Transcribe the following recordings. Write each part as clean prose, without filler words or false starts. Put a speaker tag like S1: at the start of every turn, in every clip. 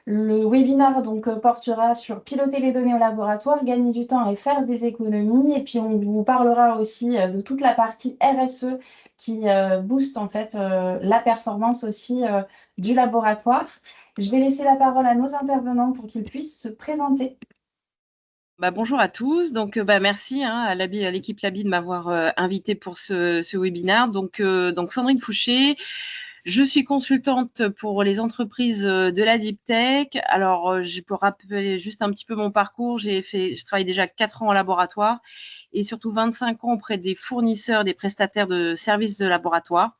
S1: Le webinaire donc portera sur piloter les données au laboratoire, gagner du temps et faire des économies. Et puis on vous parlera aussi de toute la partie RSE qui booste en fait la performance aussi du laboratoire. Je vais laisser la parole à nos intervenants pour qu'ils puissent se présenter.
S2: Bonjour à tous. Donc, merci à l'équipe Labi de m'avoir invité pour ce webinaire. Donc, Sandrine Fouché, je suis consultante pour les entreprises de la Deep Tech. Alors, je peux rappeler juste un petit peu mon parcours. Je travaille déjà 4 ans en laboratoire et surtout 25 ans auprès des fournisseurs, des prestataires de services de laboratoire.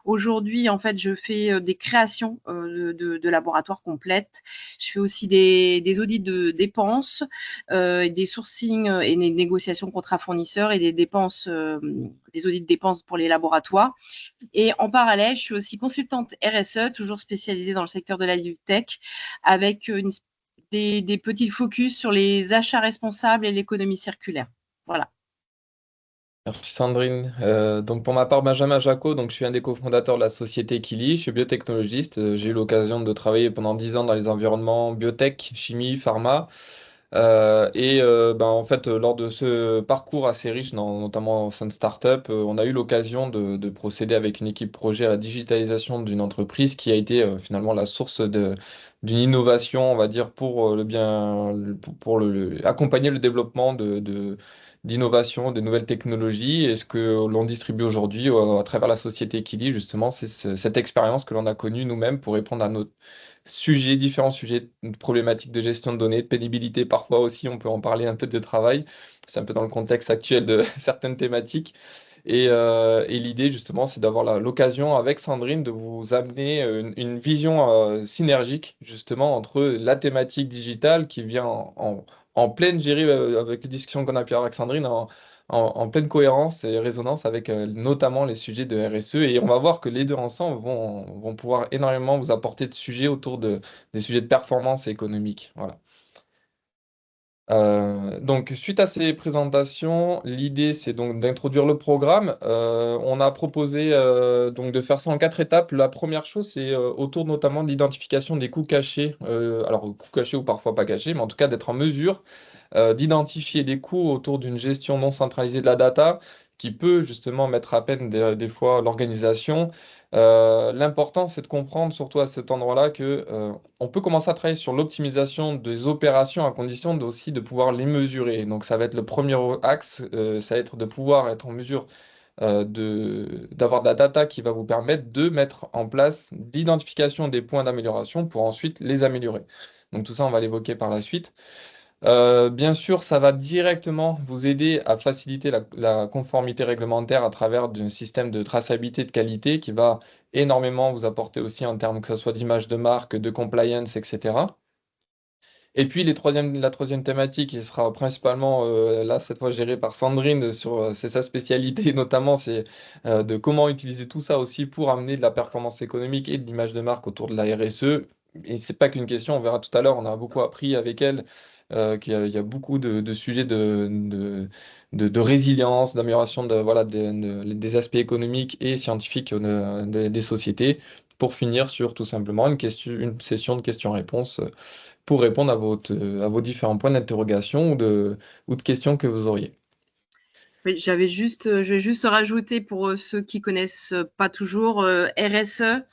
S2: Aujourd'hui, en fait, je fais des créations de laboratoires complètes. Je fais aussi des audits de dépenses, des sourcings et des négociations contrats fournisseurs et des dépenses, des audits de dépenses pour les laboratoires. Et en parallèle, je suis aussi consultante RSE, toujours spécialisée dans le secteur de la tech, avec des petits focus sur les achats responsables et l'économie circulaire. Voilà.
S3: Merci Sandrine. Donc pour ma part, Benjamin Jacot, donc je suis un des cofondateurs de la société Kili, je suis biotechnologiste. J'ai eu l'occasion de travailler pendant 10 ans dans les environnements biotech, chimie, pharma. En fait, lors de ce parcours assez riche, notamment au sein de start-up, on a eu l'occasion de procéder avec une équipe projet à la digitalisation d'une entreprise qui a été finalement la source d'une innovation, on va dire, pour le bien, accompagner le développement d'innovation, de nouvelles technologies. Et ce que l'on distribue aujourd'hui à travers la société Kili, justement, c'est cette expérience que l'on a connue nous-mêmes pour répondre à nos différents sujets, de problématiques de gestion de données, de pénibilité parfois aussi, on peut en parler un peu de travail. C'est un peu dans le contexte actuel de certaines thématiques. Et l'idée, justement, c'est d'avoir l'occasion avec Sandrine de vous amener une vision synergique, justement, entre la thématique digitale qui vient en pleine, je dirais, avec les discussions qu'on a pu avoir avec Sandrine, en pleine cohérence et résonance avec notamment les sujets de RSE. Et on va voir que les deux ensemble vont pouvoir énormément vous apporter de sujets autour des sujets de performance économique. Voilà. Donc, suite à ces présentations, l'idée c'est donc d'introduire le programme. On a proposé donc de faire ça en 4 étapes. La première chose, c'est autour notamment de l'identification des coûts cachés. Alors, coûts cachés ou parfois pas cachés, mais en tout cas d'être en mesure d'identifier des coûts autour d'une gestion non centralisée de la data qui peut justement mettre à peine des fois l'organisation. L'important, c'est de comprendre, surtout à cet endroit-là, que on peut commencer à travailler sur l'optimisation des opérations à condition aussi de pouvoir les mesurer. Donc, ça va être le premier axe, ça va être de pouvoir être en mesure d'avoir de la data qui va vous permettre de mettre en place l'identification des points d'amélioration pour ensuite les améliorer. Donc, tout ça, on va l'évoquer par la suite. Bien sûr, ça va directement vous aider à faciliter la conformité réglementaire à travers un système de traçabilité de qualité qui va énormément vous apporter aussi en termes que ce soit d'image de marque, de compliance, etc. Et puis la troisième thématique qui sera principalement là cette fois gérée par Sandrine sur c'est sa spécialité notamment c'est de comment utiliser tout ça aussi pour amener de la performance économique et de l'image de marque autour de la RSE. Et c'est pas qu'une question, on verra tout à l'heure, on a beaucoup appris avec elle il y a beaucoup de sujets de résilience, d'amélioration voilà, des aspects économiques et scientifiques des sociétés pour finir sur tout simplement une session de questions-réponses pour répondre à vos différents points d'interrogation ou de questions que vous auriez.
S2: Oui, je vais juste rajouter pour ceux qui connaissent pas toujours RSE,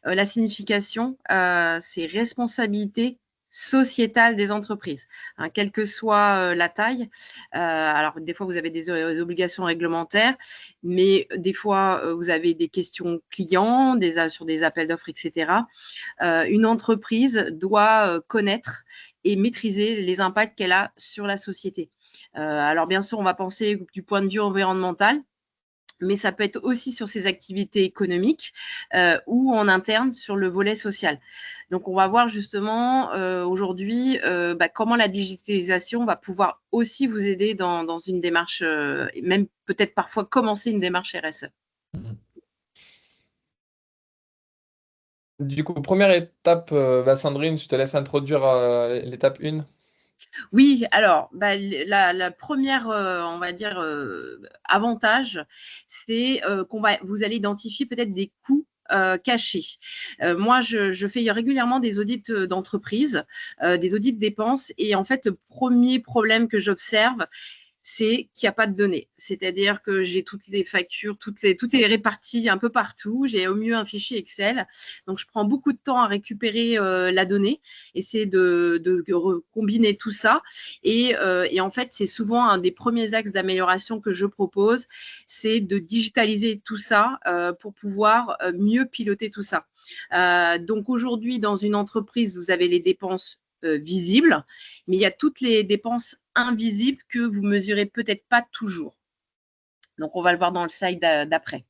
S2: la signification, c'est responsabilité sociétale des entreprises, hein, quelle que soit la taille. Alors, des fois, vous avez des obligations réglementaires, mais des fois, vous avez des questions clients, sur des appels d'offres, etc. Une entreprise doit connaître et maîtriser les impacts qu'elle a sur la société. Alors, bien sûr, on va penser du point de vue environnemental, mais ça peut être aussi sur ses activités économiques ou en interne sur le volet social. Donc, on va voir justement aujourd'hui comment la digitalisation va pouvoir aussi vous aider dans une démarche, même peut-être parfois commencer une démarche RSE.
S3: Mhm. Du coup, première étape, Sandrine, je te laisse introduire l'étape 1.
S2: Oui, alors la première, on va dire, avantage, c'est vous allez identifier peut-être des coûts cachés. Moi, je fais régulièrement des audits d'entreprise, des audits de dépenses, et en fait, le premier problème que j'observe, c'est qu'il n'y a pas de données. C'est-à-dire que j'ai toutes les factures, tout est réparti un peu partout. J'ai au mieux un fichier Excel. Donc, je prends beaucoup de temps à récupérer la donnée, essayer de combiner tout ça. Et en fait, c'est souvent un des premiers axes d'amélioration que je propose, c'est de digitaliser tout ça pour pouvoir mieux piloter tout ça. Donc, aujourd'hui, dans une entreprise, vous avez les dépenses visibles, mais il y a toutes les dépenses invisibles que vous mesurez peut-être pas toujours. Donc, on va le voir dans le slide d'après.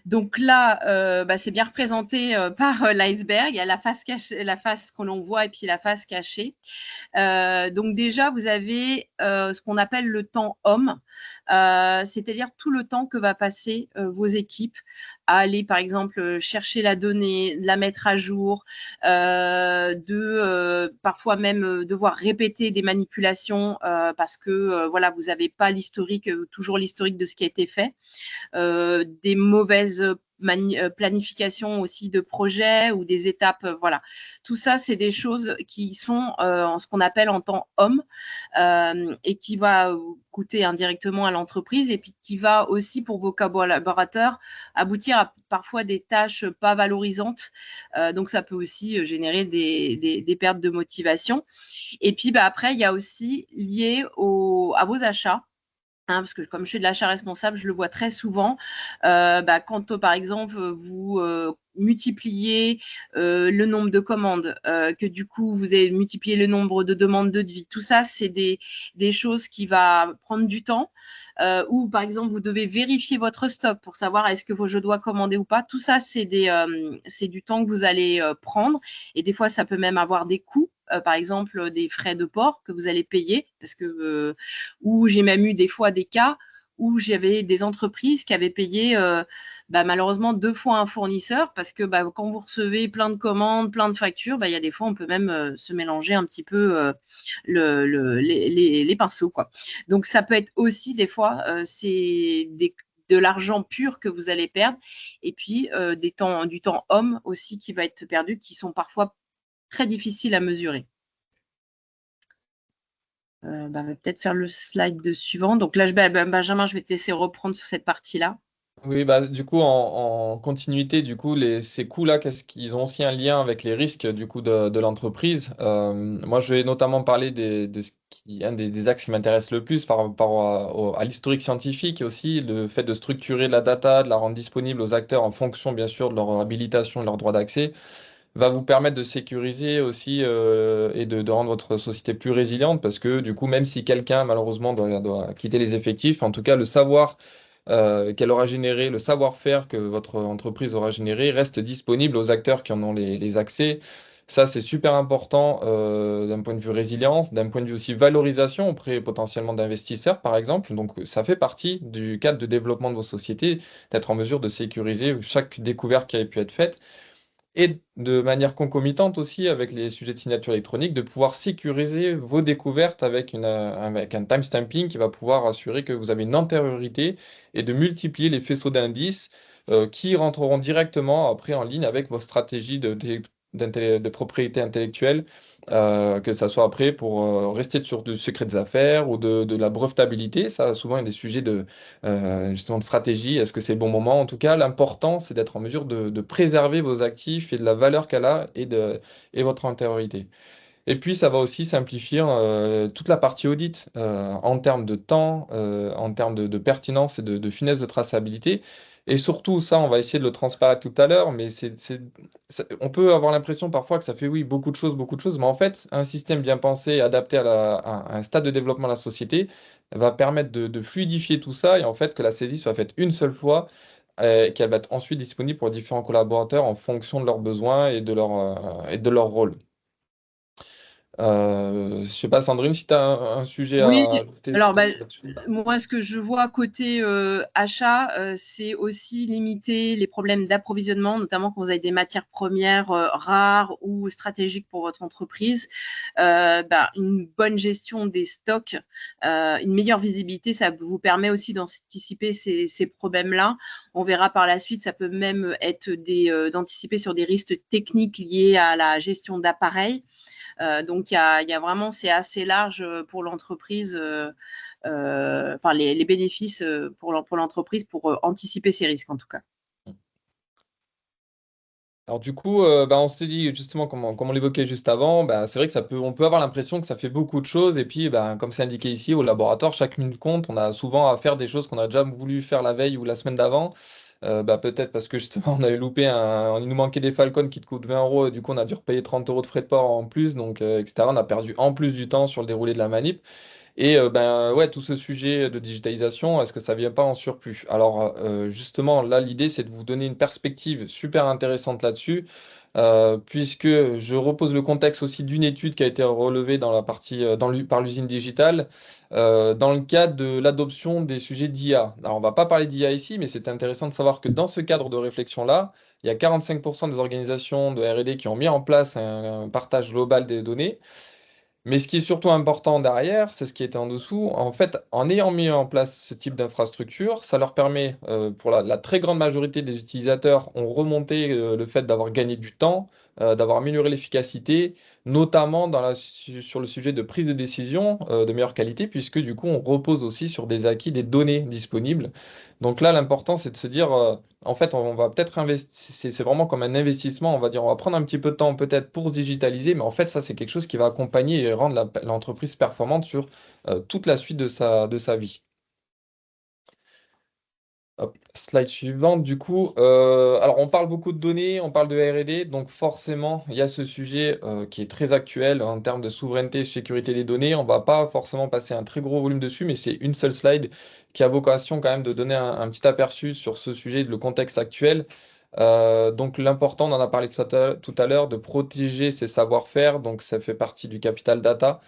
S2: Donc là, c'est bien représenté par l'iceberg. Il y a la face cachée, la face que l'on voit, et puis la face cachée. Donc déjà, vous avez ce qu'on appelle le temps homme, c'est-à-dire tout le temps que va passer vos équipes à aller, par exemple, chercher la donnée, la mettre à jour, parfois même devoir répéter des manipulations parce que voilà, vous n'avez pas toujours l'historique de ce qui a été fait, des mauvaises planification aussi de projets ou des étapes, voilà. Tout ça, c'est des choses qui sont en ce qu'on appelle en temps homme et qui va coûter indirectement à l'entreprise, et puis qui va aussi pour vos collaborateurs aboutir à parfois des tâches pas valorisantes. Donc, ça peut aussi générer des pertes de motivation. Et puis, après, il y a aussi lié à vos achats. Parce que comme je fais de l'achat responsable, je le vois très souvent. Quand, par exemple, vous multipliez le nombre de commandes, que du coup, vous avez multiplié le nombre de demandes de devis. Tout ça, c'est des choses qui vont prendre du temps. Ou, par exemple, vous devez vérifier votre stock pour savoir est-ce que je dois commander ou pas. Tout ça, c'est du temps que vous allez prendre. Et des fois, ça peut même avoir des coûts. Par exemple, des frais de port que vous allez payer, parce que ou j'ai même eu des fois des cas où j'avais des entreprises qui avaient payé malheureusement 2 fois un fournisseur, parce que quand vous recevez plein de commandes, plein de factures, il y a des fois on peut même se mélanger un petit peu les pinceaux, quoi. Donc ça peut être aussi des fois de l'argent pur que vous allez perdre, et puis du temps homme aussi qui va être perdu, qui sont parfois très difficiles à mesurer. On va peut-être faire le slide suivant. Donc là, Benjamin, je vais te laisser reprendre sur cette partie-là.
S3: Oui, du coup, en continuité, du coup, ces coûts-là, qu'est-ce qu'ils ont aussi un lien avec les risques du coup de l'entreprise. Moi, je vais notamment parler un des axes qui m'intéresse le plus par rapport à l'historique scientifique, et aussi le fait de structurer la data, de la rendre disponible aux acteurs en fonction, bien sûr, de leur habilitation, de leur droit d'accès, va vous permettre de sécuriser aussi et de rendre votre société plus résiliente, parce que du coup, même si quelqu'un malheureusement doit quitter les effectifs, en tout cas, le savoir qu'elle aura généré, le savoir-faire que votre entreprise aura généré reste disponible aux acteurs qui en ont les accès. Ça, c'est super important d'un point de vue résilience, d'un point de vue aussi valorisation auprès potentiellement d'investisseurs, par exemple. Donc, ça fait partie du cadre de développement de vos sociétés, d'être en mesure de sécuriser chaque découverte qui a pu être faite, et de manière concomitante aussi avec les sujets de signature électronique, de pouvoir sécuriser vos découvertes avec un timestamping qui va pouvoir assurer que vous avez une antériorité, et de multiplier les faisceaux d'indices qui rentreront directement après en ligne avec vos stratégies de propriété intellectuelle, que ça soit après pour rester sur du secret des affaires ou de la brevetabilité. Ça, souvent, il y a des sujets justement de stratégie. Est-ce que c'est le bon moment? En tout cas, l'important, c'est d'être en mesure de préserver vos actifs et de la valeur qu'elle a, et votre antériorité. Et puis, ça va aussi simplifier toute la partie audit en termes de temps, en termes de pertinence et de finesse de traçabilité. Et surtout, ça, on va essayer de le transparaître tout à l'heure, mais on peut avoir l'impression parfois que ça fait, oui, beaucoup de choses, mais en fait, un système bien pensé, adapté à un stade de développement de la société, va permettre de fluidifier tout ça, et en fait que la saisie soit faite une seule fois, et qu'elle va être ensuite disponible pour les différents collaborateurs en fonction de leurs besoins et de leur rôle. Je sais pas, Sandrine, si tu as un sujet à
S2: Oui,
S3: ajouter
S2: alors bah,
S3: là-dessus.
S2: moi, ce que je vois côté achat, c'est aussi limiter les problèmes d'approvisionnement, notamment quand vous avez des matières premières rares ou stratégiques pour votre entreprise. Une bonne gestion des stocks, une meilleure visibilité, ça vous permet aussi d'anticiper ces problèmes-là. On verra par la suite, ça peut même être d'anticiper sur des risques techniques liés à la gestion d'appareils. Donc, il y a vraiment, c'est assez large pour l'entreprise, enfin, les bénéfices pour l'entreprise pour anticiper ces risques, en tout cas.
S3: Alors du coup, on s'était dit justement, comme on l'évoquait juste avant, c'est vrai que on peut avoir l'impression que ça fait beaucoup de choses. Et puis, comme c'est indiqué ici au laboratoire, chaque minute compte. On a souvent à faire des choses qu'on a déjà voulu faire la veille ou la semaine d'avant. Peut-être parce que justement, on avait loupé il nous manquait des Falcons qui te coûtent 20 euros. Et du coup, on a dû repayer 30 euros de frais de port en plus. Donc, etc. On a perdu en plus du temps sur le déroulé de la manip. Et ouais, tout ce sujet de digitalisation, est-ce que ça vient pas en surplus? Alors justement, là, l'idée, c'est de vous donner une perspective super intéressante là-dessus, puisque je repose le contexte aussi d'une étude qui a été relevée dans la partie, par l'usine digitale, dans le cadre de l'adoption des sujets d'IA. Alors, on va pas parler d'IA ici, mais c'est intéressant de savoir que dans ce cadre de réflexion-là, il y a 45% des organisations de R&D qui ont mis en place un partage global des données. Mais ce qui est surtout important derrière, c'est ce qui était en dessous. En fait, en ayant mis en place ce type d'infrastructure, ça leur permet, pour la très grande majorité des utilisateurs, ont remonté le fait d'avoir gagné du temps, d'avoir amélioré l'efficacité, notamment sur le sujet de prise de décision de meilleure qualité, puisque du coup, on repose aussi sur des acquis des données disponibles. Donc là, l'important, c'est de se dire, en fait, on va peut-être investir, c'est vraiment comme un investissement, on va dire, on va prendre un petit peu de temps peut-être pour se digitaliser, mais en fait, ça, c'est quelque chose qui va accompagner et rendre l'entreprise performante sur toute la suite de sa vie. Hop, slide suivante, du coup, alors on parle beaucoup de données, on parle de R&D, donc forcément, il y a ce sujet qui est très actuel en termes de souveraineté et sécurité des données. On va pas forcément passer un très gros volume dessus, mais c'est une seule slide qui a vocation quand même de donner un petit aperçu sur ce sujet, le contexte actuel. Donc l'important, on en a parlé tout à l'heure, de protéger ses savoir-faire, donc ça fait partie du capital data.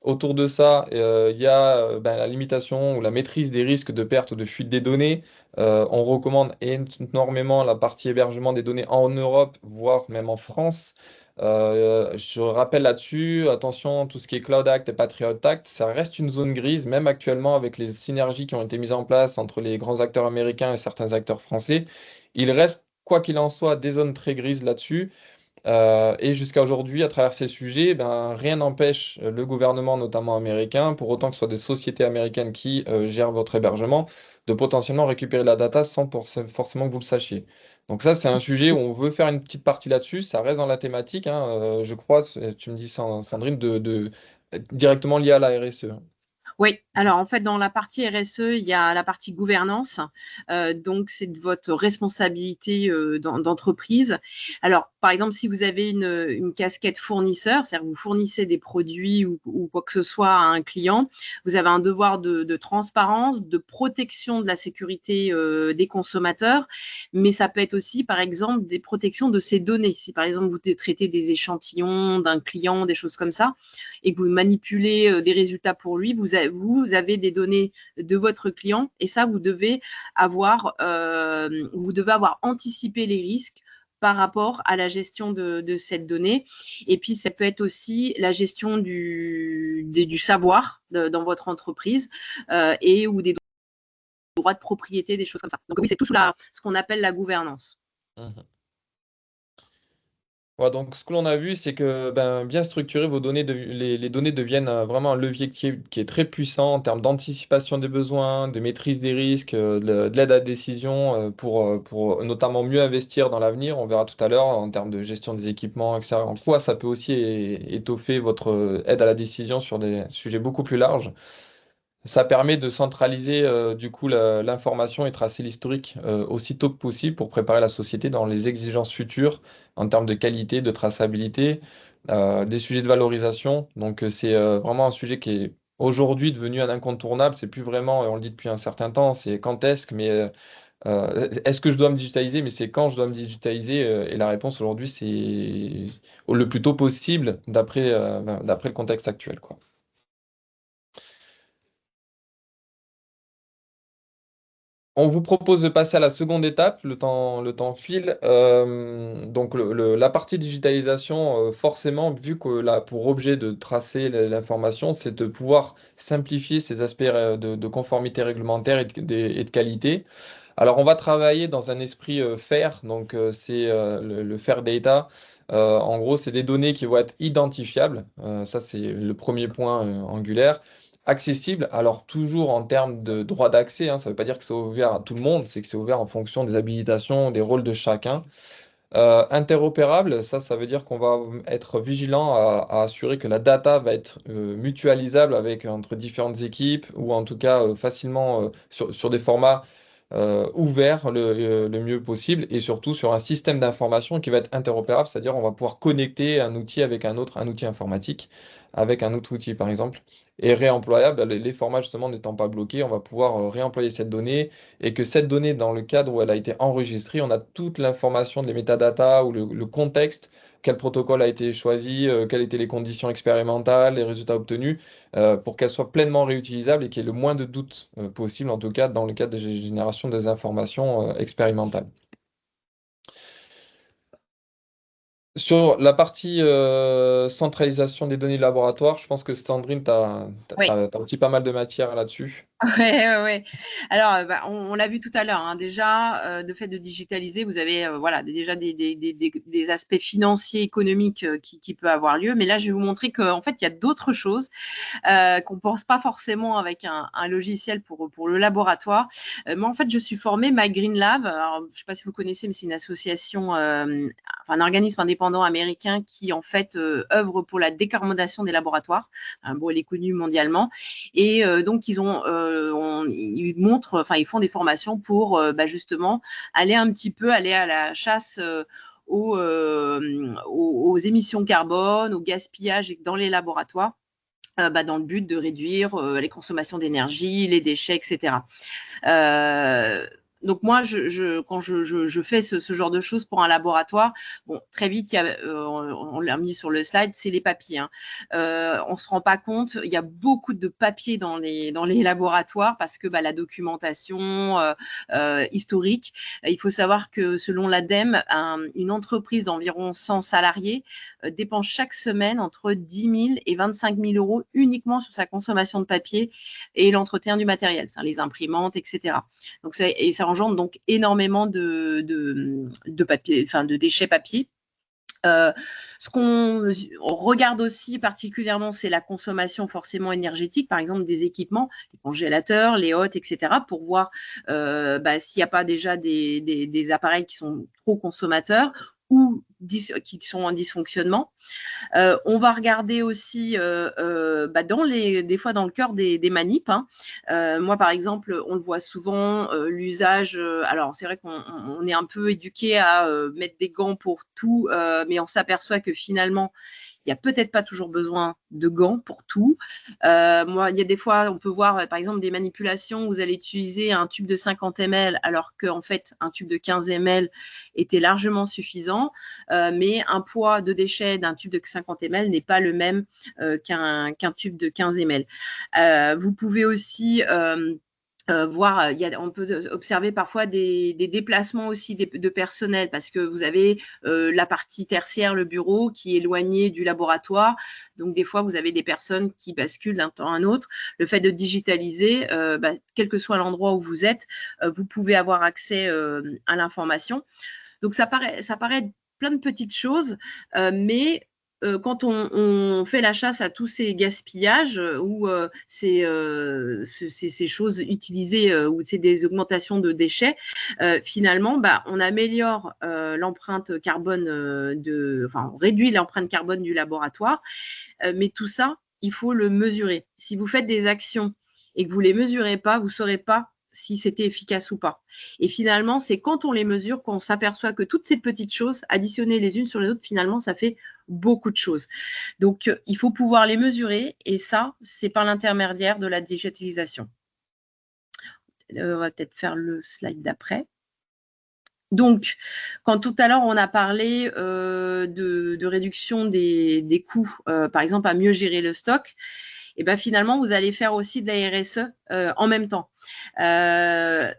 S3: Autour de ça, il y a la limitation ou la maîtrise des risques de perte ou de fuite des données. On recommande énormément la partie hébergement des données en Europe, voire même en France. Je rappelle là-dessus, attention, tout ce qui est Cloud Act et Patriot Act, ça reste une zone grise, même actuellement avec les synergies qui ont été mises en place entre les grands acteurs américains et certains acteurs français. Il reste, quoi qu'il en soit, des zones très grises là-dessus. Et jusqu'à aujourd'hui, à travers ces sujets, rien n'empêche le gouvernement, notamment américain, pour autant que ce soit des sociétés américaines qui gèrent votre hébergement, de potentiellement récupérer la data sans forcément que vous le sachiez. Donc ça, c'est un sujet où on veut faire une petite partie là-dessus. Ça reste dans la thématique, hein, je crois, tu me dis, Sandrine, directement lié à la RSE.
S2: Oui, alors en fait, dans la partie RSE, il y a la partie gouvernance. Donc, c'est de votre responsabilité d'entreprise. Alors, par exemple, si vous avez une casquette fournisseur, c'est-à-dire que vous fournissez des produits ou quoi que ce soit à un client, vous avez un devoir de transparence, de protection de la sécurité des consommateurs, mais ça peut être aussi, par exemple, des protections de ces données. Si, par exemple, vous traitez des échantillons d'un client, des choses comme ça, et que vous manipulez des résultats pour lui, vous avez des données de votre client et ça, vous devez avoir anticipé les risques par rapport à la gestion de cette donnée. Et puis, ça peut être aussi la gestion du savoir dans votre entreprise et ou des droits de propriété, des choses comme ça. Donc oui, c'est tout sous ce qu'on appelle la gouvernance.
S3: Mhm. Ouais, donc ce que l'on a vu, c'est que bien structurer vos données, les données deviennent vraiment un levier qui est très puissant en termes d'anticipation des besoins, de maîtrise des risques, de l'aide à la décision pour notamment mieux investir dans l'avenir. On verra tout à l'heure en termes de gestion des équipements, etc. En quoi ça peut aussi étoffer votre aide à la décision sur des sujets beaucoup plus larges. Ça permet de centraliser du coup l'information et tracer l'historique aussitôt que possible pour préparer la société dans les exigences futures en termes de qualité, de traçabilité, des sujets de valorisation. Donc c'est vraiment un sujet qui est aujourd'hui devenu un incontournable. C'est plus vraiment, et on le dit depuis un certain temps, c'est quantesque, mais Est-ce que je dois me digitaliser? Mais c'est quand je dois me digitaliser? Et la réponse aujourd'hui, c'est le plus tôt possible d'après le contexte actuel, quoi. On vous propose de passer à la seconde étape, le temps file. Donc la partie digitalisation, forcément, vu que a pour objet de tracer l'information, c'est de pouvoir simplifier ces aspects de conformité réglementaire et de qualité. Alors on va travailler dans un esprit FAIR, donc c'est le FAIR data. En gros, c'est des données qui vont être identifiables. Ça, c'est le premier point angulaire accessible, alors toujours en termes de droit d'accès, hein, ça ne veut pas dire que c'est ouvert à tout le monde, c'est que c'est ouvert en fonction des habilitations, des rôles de chacun. Interopérable, ça veut dire qu'on va être vigilant à assurer que la data va être mutualisable entre différentes équipes ou en tout cas facilement sur des formats ouverts le mieux possible et surtout sur un système d'information qui va être interopérable, c'est-à-dire on va pouvoir connecter un outil avec un autre, un outil informatique avec un autre outil par exemple. Et réemployable, les formats justement n'étant pas bloqués, on va pouvoir réemployer cette donnée et que cette donnée, dans le cadre où elle a été enregistrée, on a toute l'information des métadatas ou le contexte, quel protocole a été choisi, quelles étaient les conditions expérimentales, les résultats obtenus, pour qu'elle soit pleinement réutilisable et qu'il y ait le moins de doutes possible, en tout cas dans le cadre de génération des informations expérimentales. Sur la partie centralisation des données de laboratoire, je pense que Sandrine, tu as
S2: Oui.
S3: aussi pas mal de matière là-dessus.
S2: Ouais. Alors, on l'a vu tout à l'heure, hein, déjà, de fait de digitaliser, vous avez voilà, déjà des aspects financiers, économiques qui peuvent avoir lieu. Mais là, je vais vous montrer qu'en fait, il y a d'autres choses qu'on ne pense pas forcément avec un logiciel pour le laboratoire. Moi, en fait, je suis formée My Green Lab. Alors, je ne sais pas si vous connaissez, mais c'est une association, enfin, un organisme indépendant américain qui, en fait, œuvre pour la décarbonation des laboratoires. Bon, elle est connue mondialement. Et donc, ils montrent, enfin, ils font des formations pour justement aller à la chasse aux émissions carbone, au gaspillage dans les laboratoires. Dans le but de réduire les consommations d'énergie, les déchets, etc. Donc moi, quand je fais ce genre de choses pour un laboratoire, bon, très vite, on l'a mis sur le slide, c'est les papiers. Hein. On ne se rend pas compte, il y a beaucoup de papiers dans les laboratoires parce que la documentation historique, il faut savoir que selon l'ADEME, une entreprise d'environ 100 salariés dépense chaque semaine entre 10 000 et 25 000 euros uniquement sur sa consommation de papier et l'entretien du matériel, les imprimantes, etc. Donc ça engendre donc énormément de papier, enfin de déchets papier. Ce qu'on regarde aussi particulièrement, c'est la consommation forcément énergétique, par exemple des équipements, les congélateurs, les hôtes, etc., pour voir s'il n'y a pas déjà des appareils qui sont trop consommateurs ou qui sont en dysfonctionnement. On va regarder aussi des fois dans le cœur des manips. Hein. Moi, par exemple, on le voit souvent, l'usage. Alors, c'est vrai qu'on est un peu éduqué à mettre des gants pour tout, mais on s'aperçoit que finalement, il n'y a peut-être pas toujours besoin de gants pour tout. Moi, il y a des fois, on peut voir, par exemple, des manipulations où vous allez utiliser un tube de 50 ml, alors qu'en fait, un tube de 15 ml était largement suffisant. Mais un poids de déchets d'un tube de 50 ml n'est pas le même qu'un tube de 15 ml. Vous pouvez aussi voir, on peut observer parfois des déplacements aussi de personnel parce que vous avez la partie tertiaire, le bureau, qui est éloigné du laboratoire. Donc, des fois, vous avez des personnes qui basculent d'un temps à un autre. Le fait de digitaliser, quel que soit l'endroit où vous êtes, vous pouvez avoir accès à l'information. Donc, ça paraît plein de petites choses, mais quand on fait la chasse à tous ces gaspillages ou ces choses utilisées ou c'est des augmentations de déchets, finalement, on améliore l'empreinte carbone on réduit l'empreinte carbone du laboratoire, mais tout ça, il faut le mesurer. Si vous faites des actions et que vous ne les mesurez pas, vous ne saurez pas si c'était efficace ou pas. Et finalement, c'est quand on les mesure qu'on s'aperçoit que toutes ces petites choses, additionnées les unes sur les autres, finalement, ça fait beaucoup de choses. Donc, il faut pouvoir les mesurer et ça, c'est par l'intermédiaire de la digitalisation. On va peut-être faire le slide d'après. Donc, quand tout à l'heure, on a parlé de réduction des coûts, par exemple, à mieux gérer le stock, et ben finalement, vous allez faire aussi de la RSE en même temps. Par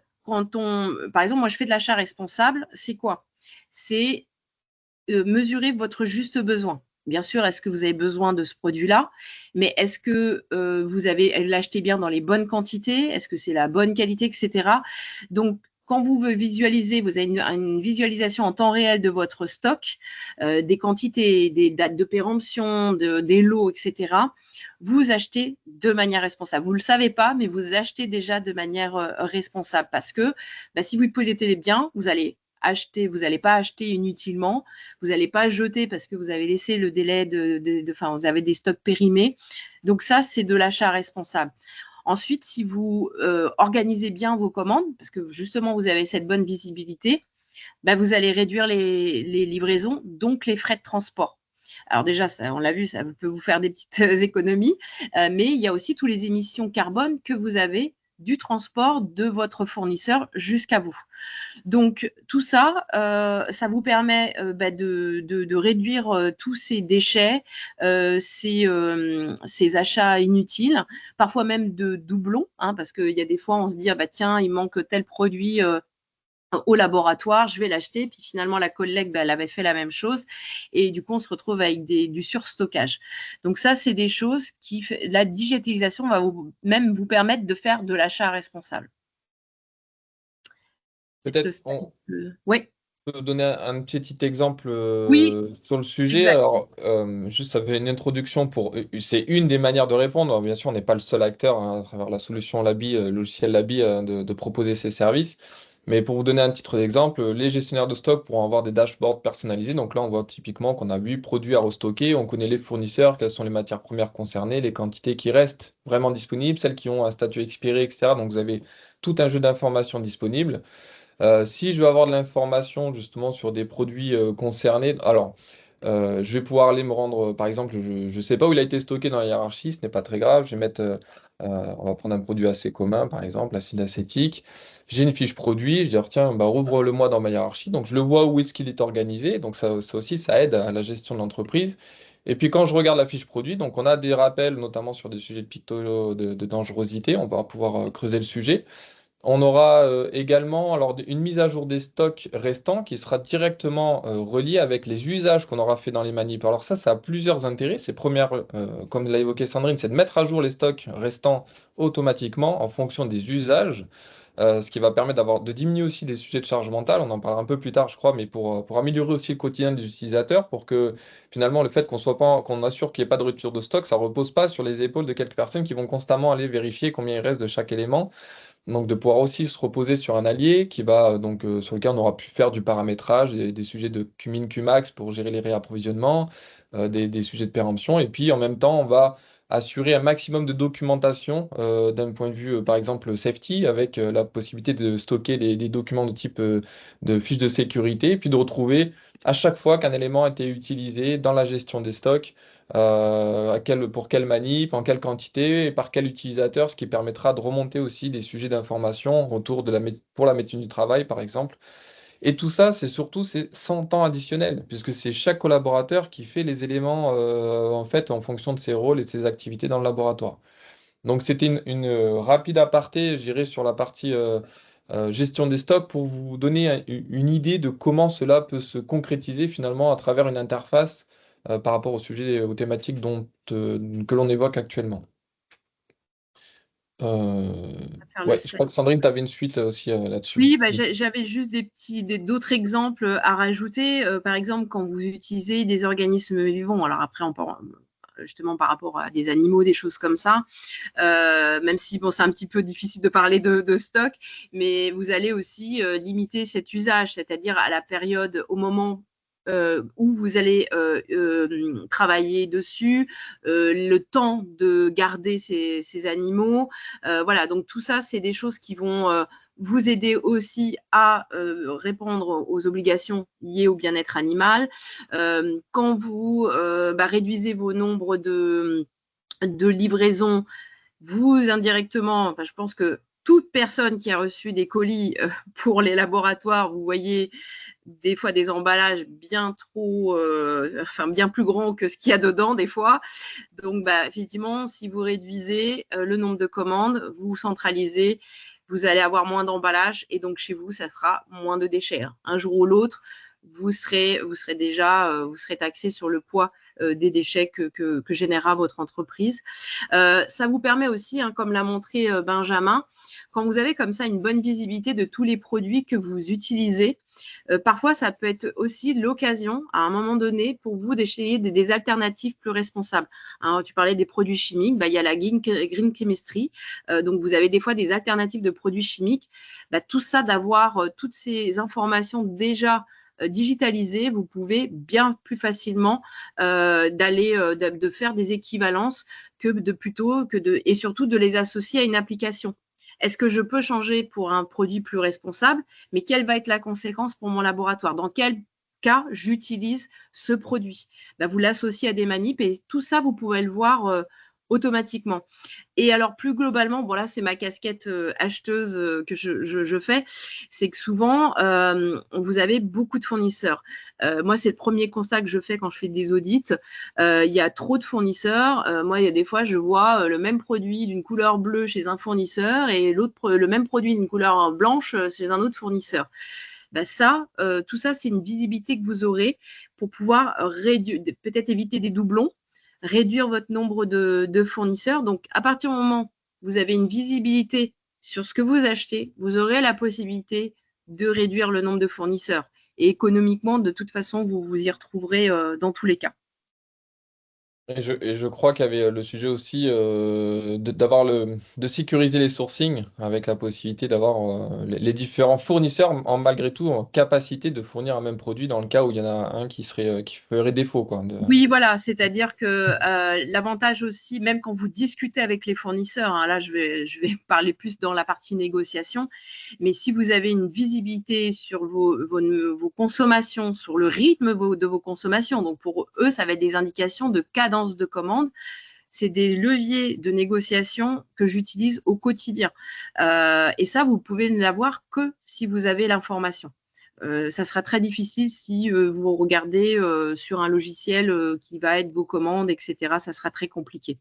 S2: exemple, moi, je fais de l'achat responsable. C'est quoi? C'est mesurer votre juste besoin. Bien sûr, est-ce que vous avez besoin de ce produit-là? Mais est-ce que vous avez l'acheté bien dans les bonnes quantités? Est-ce que c'est la bonne qualité, etc. Donc, quand vous visualisez, vous avez une visualisation en temps réel de votre stock, des quantités, des dates de péremption, des lots, etc. Vous achetez de manière responsable. Vous ne le savez pas, mais vous achetez déjà de manière responsable parce que si vous pilotez bien, vous allez acheter, vous n'allez pas acheter inutilement, vous n'allez pas jeter parce que vous avez laissé le délai vous avez des stocks périmés. Donc ça, c'est de l'achat responsable. Ensuite, si vous organisez bien vos commandes, parce que justement, vous avez cette bonne visibilité, vous allez réduire les livraisons, donc les frais de transport. Alors déjà, ça, on l'a vu, ça peut vous faire des petites économies, mais il y a aussi toutes les émissions carbone que vous avez du transport de votre fournisseur jusqu'à vous. Donc, tout ça, ça vous permet de réduire tous ces déchets, ces achats inutiles, parfois même de doublons, parce qu'il y a des fois, on se dit, tiens, il manque tel produit au laboratoire, je vais l'acheter, puis finalement la collègue elle avait fait la même chose et du coup on se retrouve avec du surstockage. Donc ça c'est des choses la digitalisation va même vous permettre de faire de l'achat responsable.
S3: Peut-être on
S2: oui.
S3: peut donner un petit exemple
S2: Oui,
S3: sur le sujet.
S2: exact.
S3: Alors, juste, ça fait une introduction c'est une des manières de répondre. Alors, bien sûr, on n'est pas le seul acteur à travers la solution Labi, logiciel Labi, de proposer ces services. Mais pour vous donner un titre d'exemple, les gestionnaires de stock pourront avoir des dashboards personnalisés. Donc là, on voit typiquement qu'on a 8 produits à restocker. On connaît les fournisseurs, quelles sont les matières premières concernées, les quantités qui restent vraiment disponibles, celles qui ont un statut expiré, etc. Donc vous avez tout un jeu d'informations disponibles. Si je veux avoir de l'information justement sur des produits concernés, alors je vais pouvoir aller me rendre, par exemple, je ne sais pas où il a été stocké dans la hiérarchie, ce n'est pas très grave. Je vais mettre, on va prendre un produit assez commun, par exemple, l'acide acétique. J'ai une fiche produit, je dis, tiens, rouvre-le-moi dans ma hiérarchie. Donc je le vois où est-ce qu'il est organisé. Donc ça aussi, ça aide à la gestion de l'entreprise. Et puis quand je regarde la fiche produit, donc on a des rappels, notamment sur des sujets de dangerosité, on va pouvoir creuser le sujet. On aura également alors, une mise à jour des stocks restants qui sera directement reliée avec les usages qu'on aura fait dans les manips. Alors ça a plusieurs intérêts. Comme l'a évoqué Sandrine, c'est de mettre à jour les stocks restants automatiquement en fonction des usages, ce qui va permettre de diminuer aussi des sujets de charge mentale. On en parlera un peu plus tard, je crois, mais pour améliorer aussi le quotidien des utilisateurs, pour que finalement le fait qu'on assure qu'il n'y ait pas de rupture de stock, ça ne repose pas sur les épaules de quelques personnes qui vont constamment aller vérifier combien il reste de chaque élément. Donc de pouvoir aussi se reposer sur un allié qui va sur lequel on aura pu faire du paramétrage, des sujets de QMIN, QMAX pour gérer les réapprovisionnements, des sujets de péremption. Et puis en même temps, on va assurer un maximum de documentation d'un point de vue, par exemple, safety, avec la possibilité de stocker des documents de type de fiches de sécurité, et puis de retrouver à chaque fois qu'un élément a été utilisé dans la gestion des stocks, pour quelle manip, en quelle quantité et par quel utilisateur, ce qui permettra de remonter aussi des sujets d'information pour la médecine du travail, par exemple. Et tout ça, c'est 100 temps additionnel, puisque c'est chaque collaborateur qui fait les éléments en fait en fonction de ses rôles et de ses activités dans le laboratoire. Donc c'était une rapide aparté, je dirais, sur la partie gestion des stocks pour vous donner une idée de comment cela peut se concrétiser finalement à travers une interface par rapport au sujet, aux thématiques que l'on évoque actuellement. Ouais, je crois que Sandrine, tu avais une suite aussi là-dessus.
S2: Oui, j'avais juste d'autres exemples à rajouter. Par exemple, quand vous utilisez des organismes vivants, alors après, on parle justement par rapport à des animaux, des choses comme ça, même si c'est un petit peu difficile de parler de stock, mais vous allez aussi limiter cet usage, c'est-à-dire à la période, au moment où vous allez travailler dessus, le temps de garder ces animaux. Voilà, donc tout ça, c'est des choses qui vont vous aider aussi à répondre aux obligations liées au bien-être animal. Quand vous réduisez vos nombres de livraisons, vous indirectement, je pense que toute personne qui a reçu des colis pour les laboratoires, vous voyez des fois des emballages bien trop, bien plus grands que ce qu'il y a dedans des fois. Donc, effectivement, si vous réduisez le nombre de commandes, vous centralisez, vous allez avoir moins d'emballage et donc chez vous, ça fera moins de déchets. Un jour ou l'autre, vous serez taxé sur le poids des déchets que générera votre entreprise. Ça vous permet aussi, comme l'a montré Benjamin, quand vous avez comme ça une bonne visibilité de tous les produits que vous utilisez, parfois ça peut être aussi l'occasion à un moment donné pour vous d'essayer des alternatives plus responsables. Tu parlais des produits chimiques, il y a la green chemistry, donc vous avez des fois des alternatives de produits chimiques. Tout ça, d'avoir toutes ces informations déjà digitalisées, vous pouvez bien plus facilement de faire des équivalences et surtout de les associer à une application. Est-ce que je peux changer pour un produit plus responsable? Mais quelle va être la conséquence pour mon laboratoire? Dans quel cas j'utilise ce produit? Vous l'associez à des manips et tout ça, vous pouvez le voir automatiquement. Et alors, plus globalement, là, c'est ma casquette acheteuse que je fais, c'est que souvent, vous avez beaucoup de fournisseurs. Moi, c'est le premier constat que je fais quand je fais des audits. Il y a trop de fournisseurs. Moi, il y a des fois, je vois le même produit d'une couleur bleue chez un fournisseur et le même produit d'une couleur blanche chez un autre fournisseur. Tout ça, c'est une visibilité que vous aurez pour pouvoir peut-être éviter des doublons, réduire votre nombre de fournisseurs. Donc, à partir du moment où vous avez une visibilité sur ce que vous achetez, vous aurez la possibilité de réduire le nombre de fournisseurs. Et économiquement, de toute façon, vous vous y retrouverez dans tous les cas.
S3: Et je crois qu'il y avait le sujet aussi de sécuriser les sourcings avec la possibilité d'avoir les différents fournisseurs malgré tout en capacité de fournir un même produit dans le cas où il y en a un qui ferait défaut, quoi.
S2: Oui, voilà, c'est-à-dire que l'avantage aussi, même quand vous discutez avec les fournisseurs, là je vais parler plus dans la partie négociation, mais si vous avez une visibilité sur vos consommations, sur le rythme de vos consommations, donc pour eux, ça va être des indications de cadence de commande. C'est des leviers de négociation que j'utilise au quotidien. Et ça, vous pouvez ne l'avoir que si vous avez l'information. Ça sera très difficile si vous regardez sur un logiciel qui va être vos commandes, etc. Ça sera très compliqué.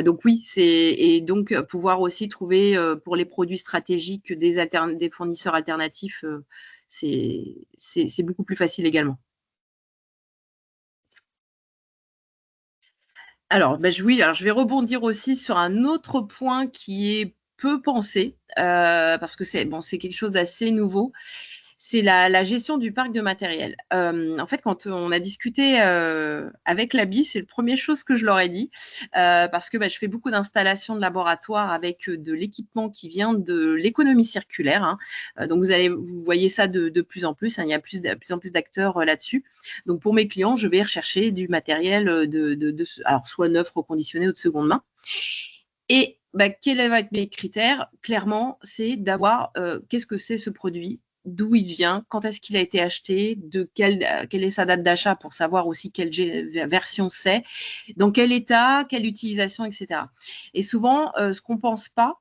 S2: Donc oui, et donc pouvoir aussi trouver pour les produits stratégiques des fournisseurs alternatifs, c'est beaucoup plus facile également. Alors, je vais rebondir aussi sur un autre point qui est peu pensé, parce que c'est quelque chose d'assez nouveau. C'est la gestion du parc de matériel. En fait, quand on a discuté avec l'ABI, c'est la première chose que je leur ai dit, parce que je fais beaucoup d'installations de laboratoire avec de l'équipement qui vient de l'économie circulaire. Donc, vous voyez ça de plus en plus. Il y a de plus en plus d'acteurs là-dessus. Donc, pour mes clients, je vais rechercher du matériel alors soit neuf, reconditionné ou de seconde main. Et quels vont être mes critères? Clairement, c'est d'avoir qu'est-ce que c'est ce produit, d'où il vient, quand est-ce qu'il a été acheté, quelle est sa date d'achat pour savoir aussi quelle version c'est, dans quel état, quelle utilisation, etc. Et souvent, ce qu'on ne pense pas,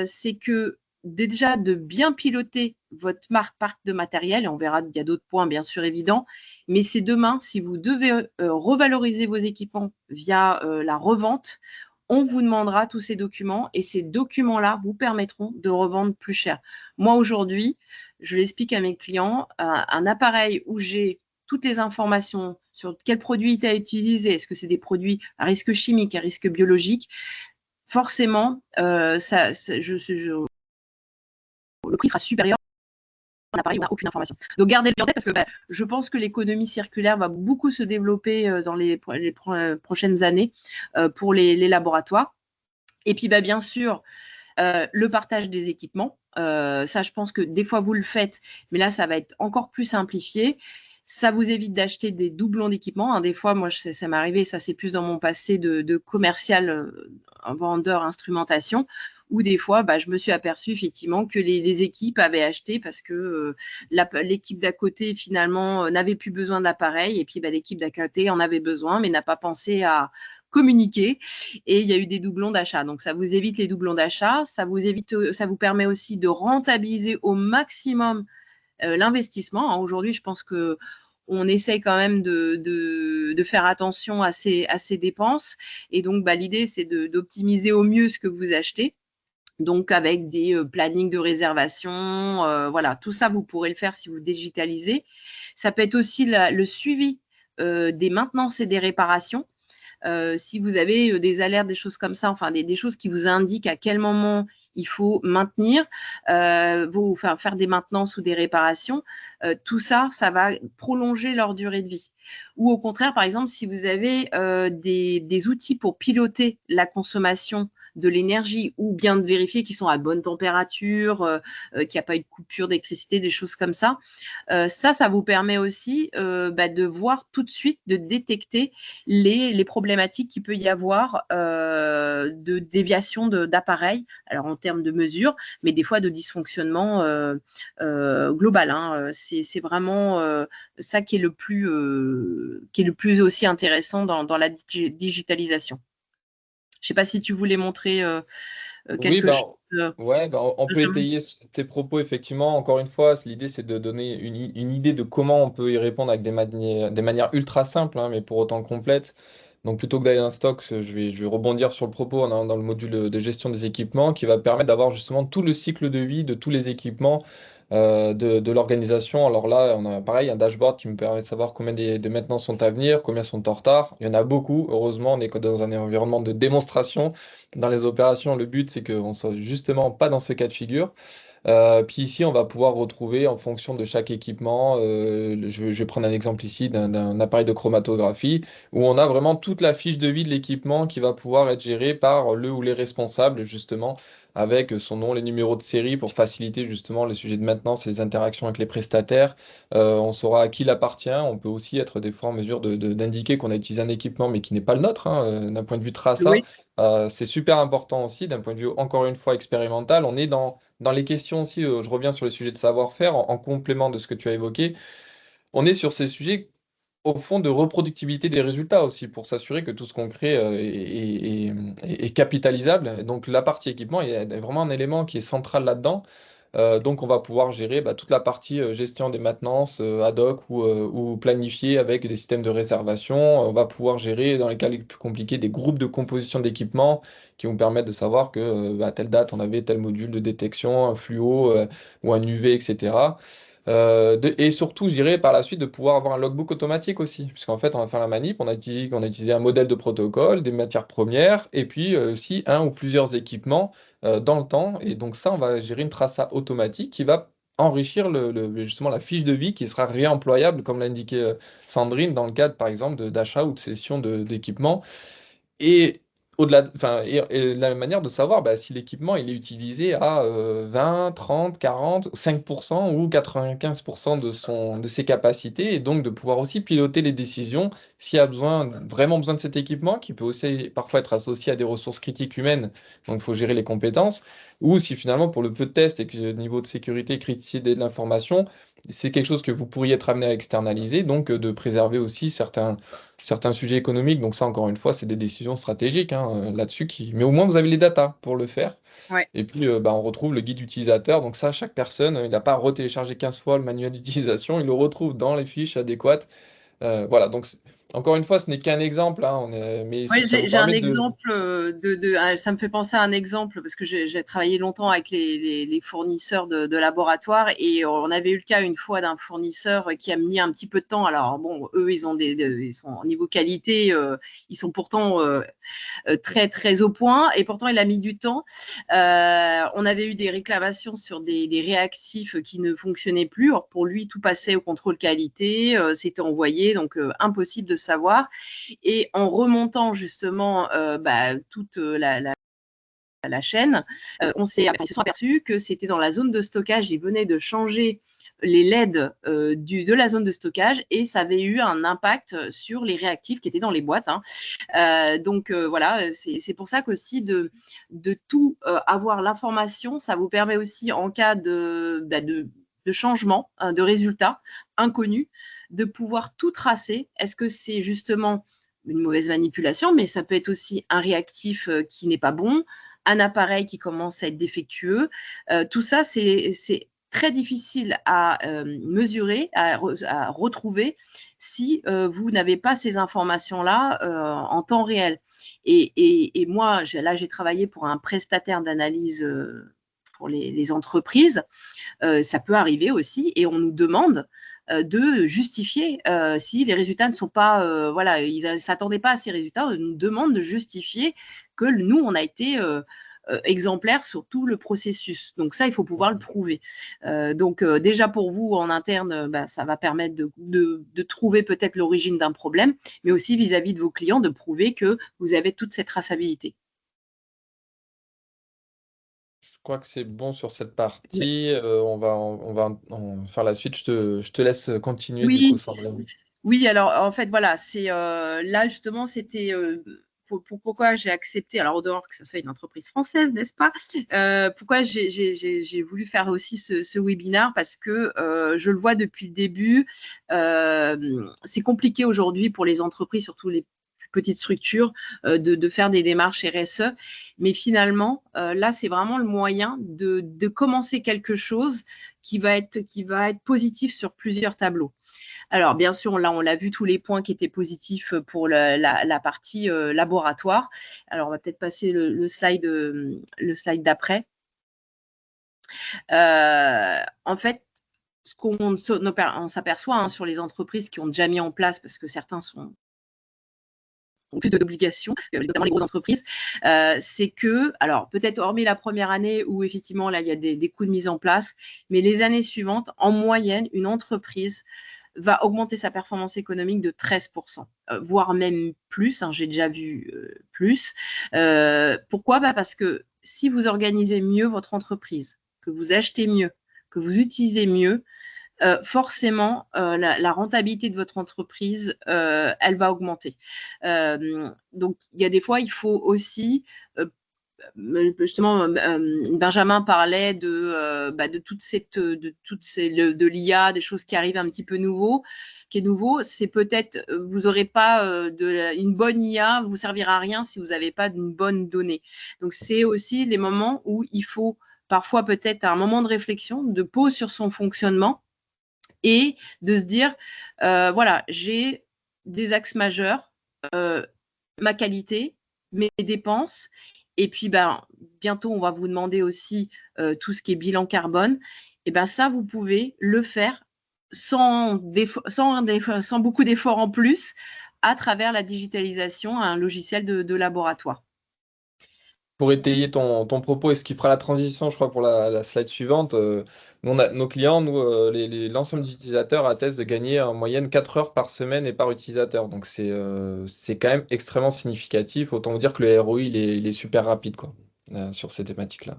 S2: c'est que déjà de bien piloter votre parc de matériel, et on verra, il y a d'autres points bien sûr évidents, mais c'est demain, si vous devez revaloriser vos équipements via la revente, on vous demandera tous ces documents et ces documents-là vous permettront de revendre plus cher. Moi, aujourd'hui, je l'explique à mes clients, un appareil où j'ai toutes les informations sur quel produit il a utilisé, est-ce que c'est des produits à risque chimique, à risque biologique, forcément, le prix sera supérieur à un appareil où on n'a aucune information. Donc, gardez-le en tête parce que je pense que l'économie circulaire va beaucoup se développer dans les prochaines années pour les laboratoires. Et puis, bien sûr, le partage des équipements. Ça, je pense que des fois, vous le faites, mais là, ça va être encore plus simplifié. Ça vous évite d'acheter des doublons d'équipements. Des fois, moi, ça m'est arrivé, ça c'est plus dans mon passé de commercial, vendeur, instrumentation, où des fois, je me suis aperçue effectivement que les équipes avaient acheté parce que l'équipe d'à côté, finalement, n'avait plus besoin d'appareil. Et puis, l'équipe d'à côté en avait besoin, mais n'a pas pensé à communiquer et il y a eu des doublons d'achat. Donc, ça vous évite les doublons d'achat, ça vous permet aussi de rentabiliser au maximum l'investissement. Aujourd'hui, je pense que on essaye quand même de faire attention à ces dépenses. Et donc, l'idée, c'est d'optimiser au mieux ce que vous achetez. Donc, avec des plannings de réservation, voilà, tout ça, vous pourrez le faire si vous digitalisez. Ça peut être aussi le suivi des maintenances et des réparations. Si vous avez des alertes, des choses comme ça, enfin des choses qui vous indiquent à quel moment il faut maintenir, faire des maintenances ou des réparations, tout ça, ça va prolonger leur durée de vie. Ou au contraire, par exemple, si vous avez des outils pour piloter la consommation de l'énergie ou bien de vérifier qu'ils sont à bonne température, qu'il n'y a pas eu de coupure d'électricité, des choses comme ça. Ça vous permet aussi de voir tout de suite, de détecter les problématiques qu'il peut y avoir de déviation d'appareils, alors en termes de mesures, mais des fois de dysfonctionnement global. Hein. C'est vraiment ça qui est le plus aussi intéressant dans la digitalisation. Je ne sais pas si tu voulais montrer
S3: Oui,
S2: quelque chose.
S3: ouais, on peut étayer tes propos, effectivement. Encore une fois, l'idée, c'est de donner une idée de comment on peut y répondre avec des manières ultra simples, hein, mais pour autant complètes. Donc, plutôt que d'aller dans stock, je vais rebondir sur le propos dans le module de gestion des équipements qui va permettre d'avoir justement tout le cycle de vie de tous les équipements de l'organisation. Alors là, on a pareil un dashboard qui me permet de savoir combien de maintenances sont à venir, combien sont en retard. Il y en a beaucoup. Heureusement, on est dans un environnement de démonstration. Dans les opérations, le but, c'est qu'on ne soit justement pas dans ce cas de figure. Puis ici, on va pouvoir retrouver en fonction de chaque équipement, je vais prendre un exemple ici d'un appareil de chromatographie, où on a vraiment toute la fiche de vie de l'équipement qui va pouvoir être gérée par le ou les responsables, justement, avec son nom, les numéros de série pour faciliter justement les sujets de maintenance et les interactions avec les prestataires. On saura à qui il appartient. On peut aussi être des fois en mesure d'indiquer qu'on a utilisé un équipement mais qui n'est pas le nôtre, hein, d'un point de vue traçat.
S2: Oui.
S3: C'est super important aussi d'un point de vue, encore une fois, expérimental. On est dans les questions aussi, je reviens sur les sujets de savoir-faire, en complément de ce que tu as évoqué. On est sur ces sujets, au fond, de reproductibilité des résultats aussi, pour s'assurer que tout ce qu'on crée est capitalisable. Donc la partie équipement, il y a vraiment un élément qui est central là-dedans. Donc on va pouvoir gérer toute la partie gestion des maintenances ad hoc ou planifiée avec des systèmes de réservation. On va pouvoir gérer, dans les cas les plus compliqués, des groupes de composition d'équipements qui vont permettre de savoir que à telle date on avait tel module de détection, un fluo ou un UV, etc. Et surtout, je dirais par la suite de pouvoir avoir un logbook automatique aussi, puisqu'en fait, on va faire la manip, on a utilisé un modèle de protocole, des matières premières, et puis aussi un ou plusieurs équipements dans le temps. Et donc ça, on va gérer une traça automatique qui va enrichir justement la fiche de vie qui sera réemployable, comme l'a indiqué Sandrine, dans le cadre, par exemple, d'achat ou de cession d'équipements. Et enfin, et la manière de savoir si l'équipement il est utilisé à 20, 30, 40, 5% ou 95% de ses capacités, et donc de pouvoir aussi piloter les décisions s'il y a vraiment besoin de cet équipement, qui peut aussi parfois être associé à des ressources critiques humaines, donc il faut gérer les compétences, ou si finalement pour le peu de tests et que le niveau de sécurité, criticité de l'information, c'est quelque chose que vous pourriez être amené à externaliser, donc de préserver aussi certains sujets économiques. Donc ça, encore une fois, c'est des décisions stratégiques, hein, là-dessus. Mais au moins, vous avez les datas pour le faire.
S2: Ouais.
S3: Et puis, on retrouve le guide utilisateur. Donc ça, chaque personne, il n'a pas retéléchargé 15 fois le manuel d'utilisation. Il le retrouve dans les fiches adéquates. Voilà, donc encore une fois, ce n'est qu'un exemple, hein, mais
S2: Oui,
S3: ça vous
S2: j'ai un
S3: permet de...
S2: exemple ça me fait penser à un exemple parce que j'ai travaillé longtemps avec les fournisseurs de laboratoire et on avait eu le cas une fois d'un fournisseur qui a mis un petit peu de temps. Alors bon, eux, ils sont au niveau qualité, ils sont pourtant très très au point et pourtant il a mis du temps. On avait eu des réclamations sur des réactifs qui ne fonctionnaient plus. Or, pour lui, tout passait au contrôle qualité, c'était envoyé, donc impossible de savoir. Et en remontant justement toute la chaîne, ils se sont aperçus que c'était dans la zone de stockage. Ils venaient de changer les LED de la zone de stockage et ça avait eu un impact sur les réactifs qui étaient dans les boîtes. Hein. Donc voilà, c'est pour ça qu'aussi de tout avoir l'information, ça vous permet aussi en cas de changement, de résultats inconnus, de pouvoir tout tracer. Est-ce que c'est justement une mauvaise manipulation, mais ça peut être aussi un réactif qui n'est pas bon, un appareil qui commence à être défectueux. Tout ça, c'est très difficile à mesurer, à retrouver si vous n'avez pas ces informations-là en temps réel. Et moi, là, j'ai travaillé pour un prestataire d'analyse pour les entreprises. Ça peut arriver aussi et on nous demande de justifier si les résultats ne sont pas, voilà, ils ne s'attendaient pas à ces résultats, on nous demande de justifier que nous, on a été exemplaire sur tout le processus. Donc ça, il faut pouvoir le prouver. Donc déjà pour vous, en interne, ça va permettre de trouver peut-être l'origine d'un problème, mais aussi vis-à-vis de vos clients, de prouver que vous avez toute cette traçabilité.
S3: Je crois que c'est bon sur cette partie. On va faire la suite. Je te laisse continuer du coup, Sandrine.
S2: Oui, alors en fait, voilà, c'est là justement, c'était pourquoi j'ai accepté, alors au dehors que ce soit une entreprise française, n'est-ce pas, pourquoi j'ai voulu faire aussi ce webinaire, parce que je le vois depuis le début, c'est compliqué aujourd'hui pour les entreprises, surtout les petites structures, de faire des démarches RSE, mais finalement, là, c'est vraiment le moyen de commencer quelque chose qui va être positif sur plusieurs tableaux. Alors, bien sûr, là, on l'a vu, tous les points qui étaient positifs pour la partie laboratoire. Alors, on va peut-être passer le slide d'après. En fait, ce qu'on s'aperçoit sur les entreprises qui ont déjà mis en place, parce que certains ont plus d'obligations, notamment les grosses entreprises, c'est que, alors peut-être hormis la première année où effectivement là il y a des coûts de mise en place, mais les années suivantes, en moyenne, une entreprise va augmenter sa performance économique de 13%, voire même plus, j'ai déjà vu plus. Pourquoi ? Parce que si vous organisez mieux votre entreprise, que vous achetez mieux, que vous utilisez mieux, forcément, la rentabilité de votre entreprise, elle va augmenter. Donc, il y a des fois, il faut aussi, justement, Benjamin parlait de toute de l'IA, des choses qui arrivent un petit peu nouveau. Qui est nouveau, c'est peut-être, vous n'aurez pas une bonne IA, vous servira à rien si vous n'avez pas d'une bonne donnée. Donc, c'est aussi les moments où il faut parfois peut-être un moment de réflexion, de pause sur son fonctionnement, et de se dire, voilà, j'ai des axes majeurs, ma qualité, mes dépenses, et puis bientôt on va vous demander aussi tout ce qui est bilan carbone, et ça vous pouvez le faire sans beaucoup d'efforts en plus à travers la digitalisation, un logiciel de laboratoire.
S3: Pour étayer ton propos et ce qui fera la transition, je crois, pour la slide suivante, nos clients, l'ensemble des utilisateurs attestent de gagner en moyenne 4 heures par semaine et par utilisateur. Donc, c'est quand même extrêmement significatif. Autant vous dire que le ROI, il est super rapide quoi, sur ces thématiques-là.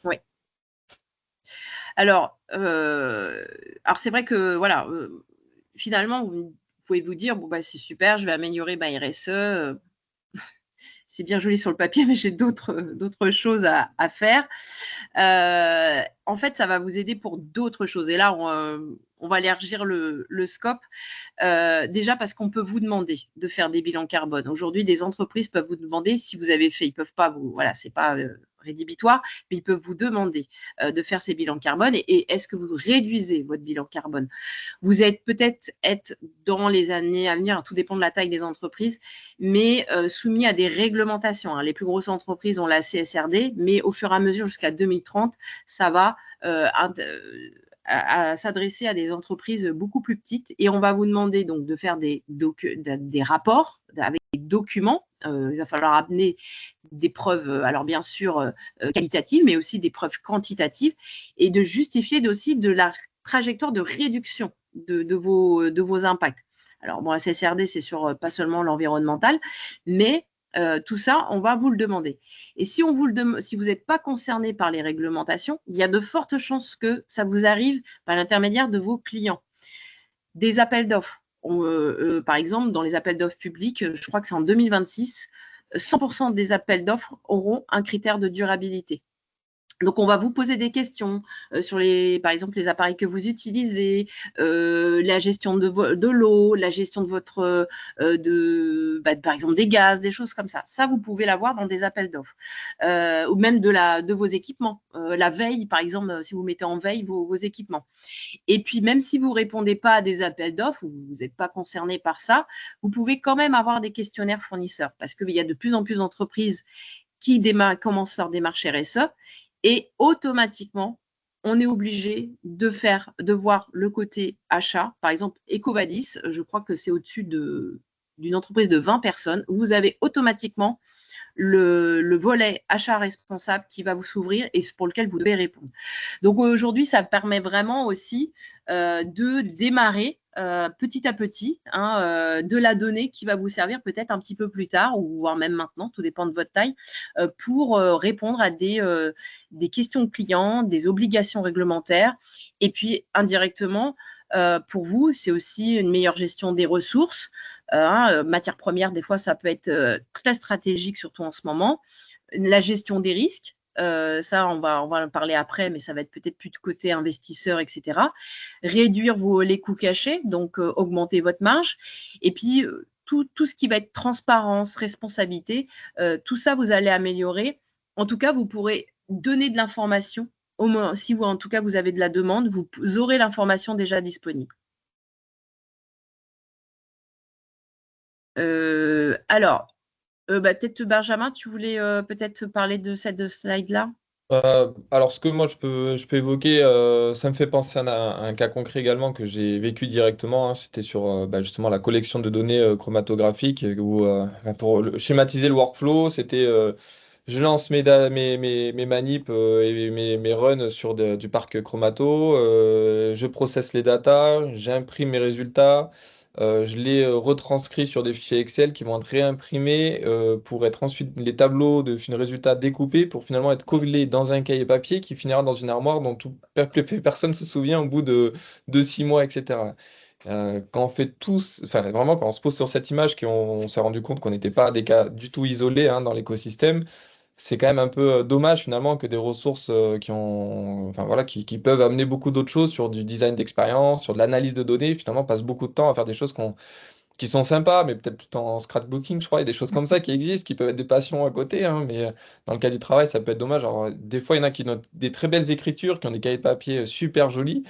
S2: Oui. Alors c'est vrai que, voilà, finalement, vous pouvez vous dire, bon, c'est super, je vais améliorer ma RSE. C'est bien joli sur le papier, mais j'ai d'autres choses à faire. En fait, ça va vous aider pour d'autres choses. Et là, on va élargir le scope. Déjà parce qu'on peut vous demander de faire des bilans carbone. Aujourd'hui, des entreprises peuvent vous demander si vous avez fait. Ils peuvent pas voilà, c'est pas rédhibitoire, mais ils peuvent vous demander de faire ces bilans carbone. Et est-ce que vous réduisez votre bilan carbone ? Vous êtes peut-être dans les années à venir, tout dépend de la taille des entreprises, mais soumis à des réglementations. Les plus grosses entreprises ont la CSRD, mais au fur et à mesure, jusqu'à 2030, ça va à s'adresser à des entreprises beaucoup plus petites, et on va vous demander donc de faire des rapports avec des documents. Il va falloir amener des preuves, alors bien sûr qualitatives, mais aussi des preuves quantitatives, et de justifier aussi de la trajectoire de réduction de vos impacts. Alors bon, la CSRD, c'est sur pas seulement l'environnemental, mais tout ça, on va vous le demander. Et si vous n'êtes pas concerné par les réglementations, il y a de fortes chances que ça vous arrive par l'intermédiaire de vos clients. Des appels d'offres. Par exemple, dans les appels d'offres publics, je crois que c'est en 2026, 100% des appels d'offres auront un critère de durabilité. Donc, on va vous poser des questions sur, par exemple, les appareils que vous utilisez, la gestion de l'eau, la gestion de votre, par exemple, des gaz, des choses comme ça. Ça, vous pouvez l'avoir dans des appels d'offres ou même de vos équipements. La veille, par exemple, si vous mettez en veille vos équipements. Et puis, même si vous ne répondez pas à des appels d'offres ou vous n'êtes pas concerné par ça, vous pouvez quand même avoir des questionnaires fournisseurs parce qu'il y a de plus en plus d'entreprises qui commencent leur démarche RSE et automatiquement, on est obligé de voir le côté achat. Par exemple, EcoVadis, je crois que c'est au-dessus d'une entreprise de 20 personnes. Vous avez automatiquement le volet achat responsable qui va vous s'ouvrir et pour lequel vous devez répondre. Donc aujourd'hui, ça permet vraiment aussi de démarrer petit à petit de la donnée qui va vous servir peut-être un petit peu plus tard ou voire même maintenant, tout dépend de votre taille, pour répondre à des questions clients, des obligations réglementaires et puis indirectement, pour vous, c'est aussi une meilleure gestion des ressources. Matières premières, des fois, ça peut être très stratégique, surtout en ce moment. La gestion des risques, ça, on va en parler après, mais ça va être peut-être plus de côté investisseur, etc. Réduire les coûts cachés, donc augmenter votre marge. Et puis, tout ce qui va être transparence, responsabilité, tout ça, vous allez améliorer. En tout cas, vous pourrez donner de l'information. Au moins, si vous, en tout cas, vous avez de la demande, vous aurez l'information déjà disponible. Alors, peut-être Benjamin, tu voulais peut-être parler de cette slide-là?
S3: Alors, ce que moi je peux évoquer, ça me fait penser à un cas concret également que j'ai vécu directement, hein. C'était sur justement la collection de données chromatographiques où, pour schématiser le workflow, c'était je lance mes manips et mes runs sur du parc chromato, je processe les datas, j'imprime mes résultats. Je les retranscris sur des fichiers Excel qui vont être réimprimés pour être ensuite les tableaux de résultats découpés pour finalement être collés dans un cahier papier qui finira dans une armoire dont personne ne se souvient au bout de 6 mois, etc. Quand on fait tous, enfin vraiment quand on se pose sur cette image, on s'est rendu compte qu'on n'était pas des cas du tout isolés dans l'écosystème. C'est quand même un peu dommage finalement que des ressources enfin, voilà, qui peuvent amener beaucoup d'autres choses sur du design d'expérience, sur de l'analyse de données, finalement passent beaucoup de temps à faire des choses qui sont sympas, mais peut-être tout en scrapbooking, je crois, il y a des choses comme ça qui existent, qui peuvent être des passions à côté, hein, mais dans le cas du travail, ça peut être dommage. Alors, des fois, il y en a qui ont des très belles écritures, qui ont des cahiers de papier super jolis.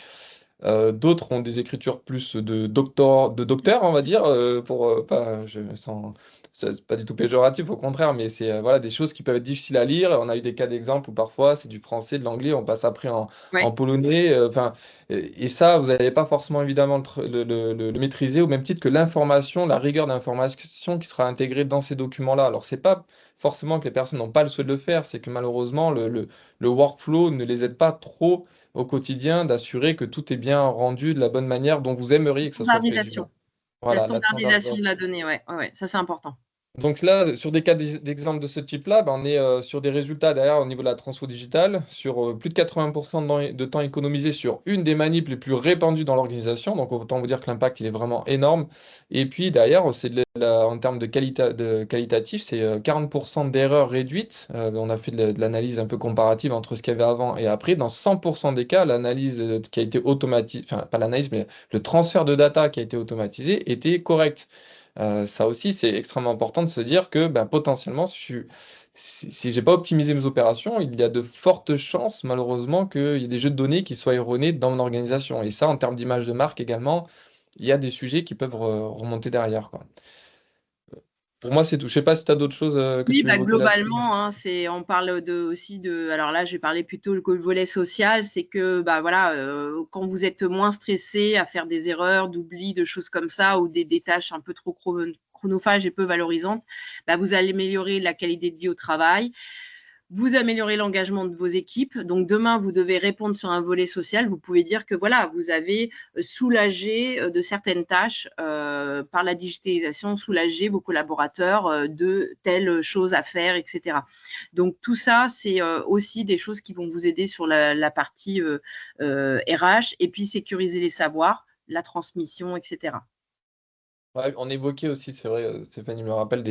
S3: D'autres ont des écritures plus de docteur, on va dire, pour pas, c'est pas du tout péjoratif, au contraire, mais c'est voilà, des choses qui peuvent être difficiles à lire. On a eu des cas d'exemple où parfois c'est du français, de l'anglais, on passe après en
S2: Ouais.
S3: polonais. Enfin, et ça, vous n'allez pas forcément évidemment le maîtriser, au même titre que l'information, la rigueur d'information qui sera intégrée dans ces documents-là. Alors, c'est pas forcément que les personnes n'ont pas le souhait de le faire, c'est que malheureusement, le workflow ne les aide pas trop au quotidien d'assurer que tout est bien rendu de la bonne manière dont vous aimeriez que ça soit fait, du moins.
S2: Standardisation. La
S3: Voilà, la
S2: standardisation de la
S3: standardisation.
S2: donnée, ouais, ça c'est important.
S3: Donc là, sur des cas d'exemple de ce type-là, on est sur des résultats derrière au niveau de la transfo digitale, sur plus de 80% de temps économisé sur une des manips les plus répandues dans l'organisation. Donc autant vous dire que l'impact il est vraiment énorme. Et puis derrière, en termes de qualitatif, c'est 40% d'erreurs réduites. On a fait de l'analyse un peu comparative entre ce qu'il y avait avant et après. Dans 100% des cas, l'analyse qui a été automatisée, enfin pas l'analyse, mais le transfert de data qui a été automatisé était correct. Ça aussi, c'est extrêmement important de se dire que potentiellement, si j'ai pas optimisé mes opérations, il y a de fortes chances, malheureusement, qu'il y ait des jeux de données qui soient erronés dans mon organisation. Et ça, en termes d'image de marque également, il y a des sujets qui peuvent remonter derrière, quoi. Pour moi, c'est tout. Je sais pas si tu as d'autres choses que
S2: Oui,
S3: tu veux évoquer là-dessus.
S2: globalement, on parle aussi alors là, je vais parler plutôt le volet social, c'est que, voilà, quand vous êtes moins stressé à faire des erreurs, d'oubli, de choses comme ça, ou des tâches un peu trop chronophages et peu valorisantes, vous allez améliorer la qualité de vie au travail. Vous améliorez l'engagement de vos équipes. Donc, demain, vous devez répondre sur un volet social. Vous pouvez dire que voilà, vous avez soulagé de certaines tâches par la digitalisation, soulagé vos collaborateurs de telles choses à faire, etc. Donc, tout ça, c'est aussi des choses qui vont vous aider sur la partie RH et puis sécuriser les savoirs, la transmission, etc.
S3: Ouais, on évoquait aussi, c'est vrai, Stéphanie me rappelle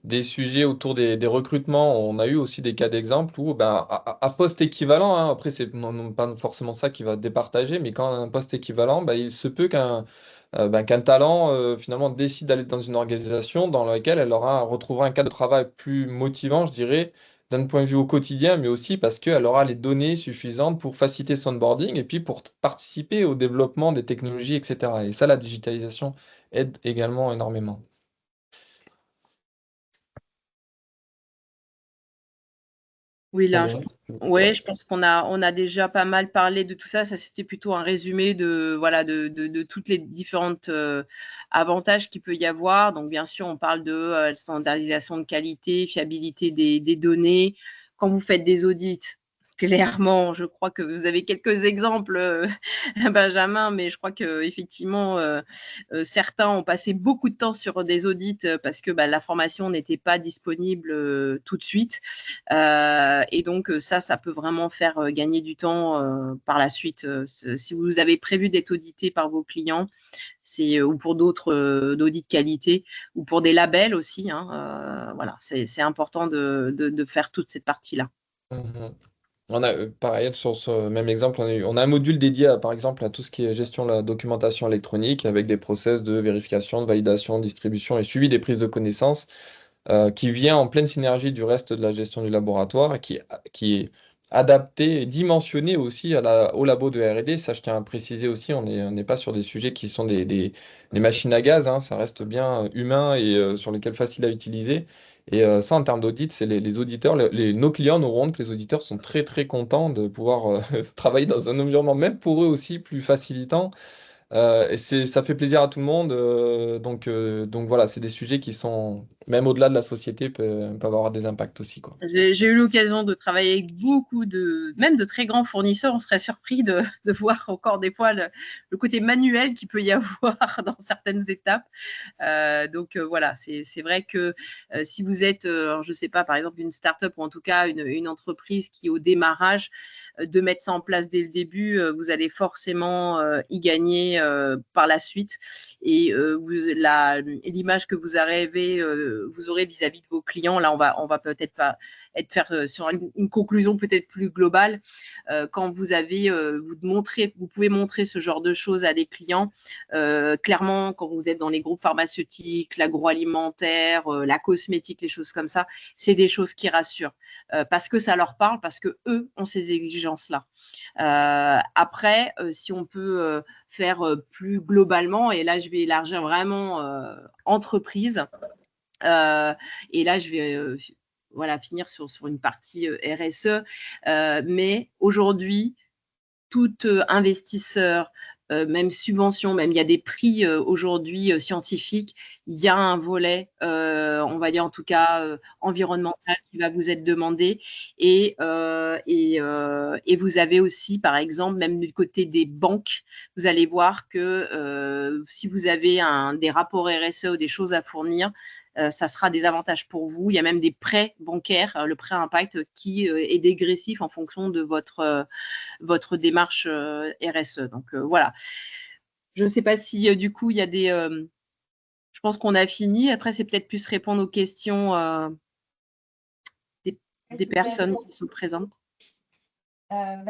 S3: des sujets autour des recrutements. On a eu aussi des cas d'exemple où, ben, à poste équivalent, hein, après, c'est non pas forcément ça qui va départager, mais quand un poste équivalent, ben, il se peut qu'un talent finalement décide d'aller dans une organisation dans laquelle retrouvera un cadre de travail plus motivant, je dirais, d'un point de vue au quotidien, mais aussi parce qu'elle aura les données suffisantes pour faciliter son onboarding et puis pour participer au développement des technologies, etc. Et ça, la digitalisation aide également énormément.
S2: Oui, là,
S3: Sandrine,
S2: ouais, je pense qu'on a déjà pas mal parlé de tout ça. Ça, c'était plutôt un résumé de, voilà, de toutes les différentes avantages qu'il peut y avoir. Donc, bien sûr, on parle de standardisation de qualité, fiabilité des données. Quand vous faites des audits, clairement, je crois que vous avez quelques exemples, Benjamin, mais je crois qu'effectivement, certains ont passé beaucoup de temps sur des audits parce que l'information n'était pas disponible tout de suite. Et donc, ça peut vraiment faire gagner du temps par la suite. Si vous avez prévu d'être audité par vos clients, ou pour d'autres d'audits de qualité, ou pour des labels aussi, hein, voilà, c'est important de faire toute cette partie-là.
S3: mhm. On a, pareil, sur ce même exemple, on a un module dédié, par exemple, à tout ce qui est gestion de la documentation électronique avec des process de vérification, de validation, distribution et suivi des prises de connaissances qui vient en pleine synergie du reste de la gestion du laboratoire et qui est adapté et dimensionné aussi au labo de R&D. Ça, je tiens à préciser aussi, on n'est pas sur des sujets qui sont des machines à gaz, hein, ça reste bien humain et sur lesquels facile à utiliser. Et ça, en termes d'audit, c'est les auditeurs, nos clients nous rendent que les auditeurs sont très très contents de pouvoir travailler dans un environnement, même pour eux aussi, plus facilitant. Et ça fait plaisir à tout le monde. Donc voilà, c'est des sujets qui sont, même au-delà de la société, peuvent avoir des impacts aussi, quoi.
S2: J'ai eu l'occasion de travailler avec beaucoup même de très grands fournisseurs. On serait surpris de voir encore des fois le côté manuel qu'il peut y avoir dans certaines étapes. Donc voilà, c'est vrai que si vous êtes, je ne sais pas, par exemple une start-up ou en tout cas une entreprise qui est au démarrage, de mettre ça en place dès le début, vous allez forcément y gagner par la suite. Et l'image que vous aurez vis-à-vis de vos clients, là on va peut-être pas faire sur une conclusion peut-être plus globale. Quand vous pouvez montrer ce genre de choses à des clients. Clairement, quand vous êtes dans les groupes pharmaceutiques, l'agroalimentaire, la cosmétique, les choses comme ça, c'est des choses qui rassurent parce que ça leur parle, parce que eux ont ces exigences-là. Après, si on peut faire plus globalement, et là je vais élargir vraiment entreprise, et là je vais voilà, finir sur une partie RSE, mais aujourd'hui, tout investisseur, même subvention, même il y a des prix aujourd'hui scientifiques, il y a un volet, on va dire en tout cas environnemental qui va vous être demandé. Et vous avez aussi, par exemple, même du côté des banques, vous allez voir que si vous avez des rapports RSE ou des choses à fournir, ça sera des avantages pour vous. Il y a même des prêts bancaires, le prêt impact qui est dégressif en fonction de votre démarche RSE. Donc voilà. Je ne sais pas si du coup il y a je pense qu'on a fini. Après, c'est peut-être plus répondre aux questions des personnes qui sont présentes.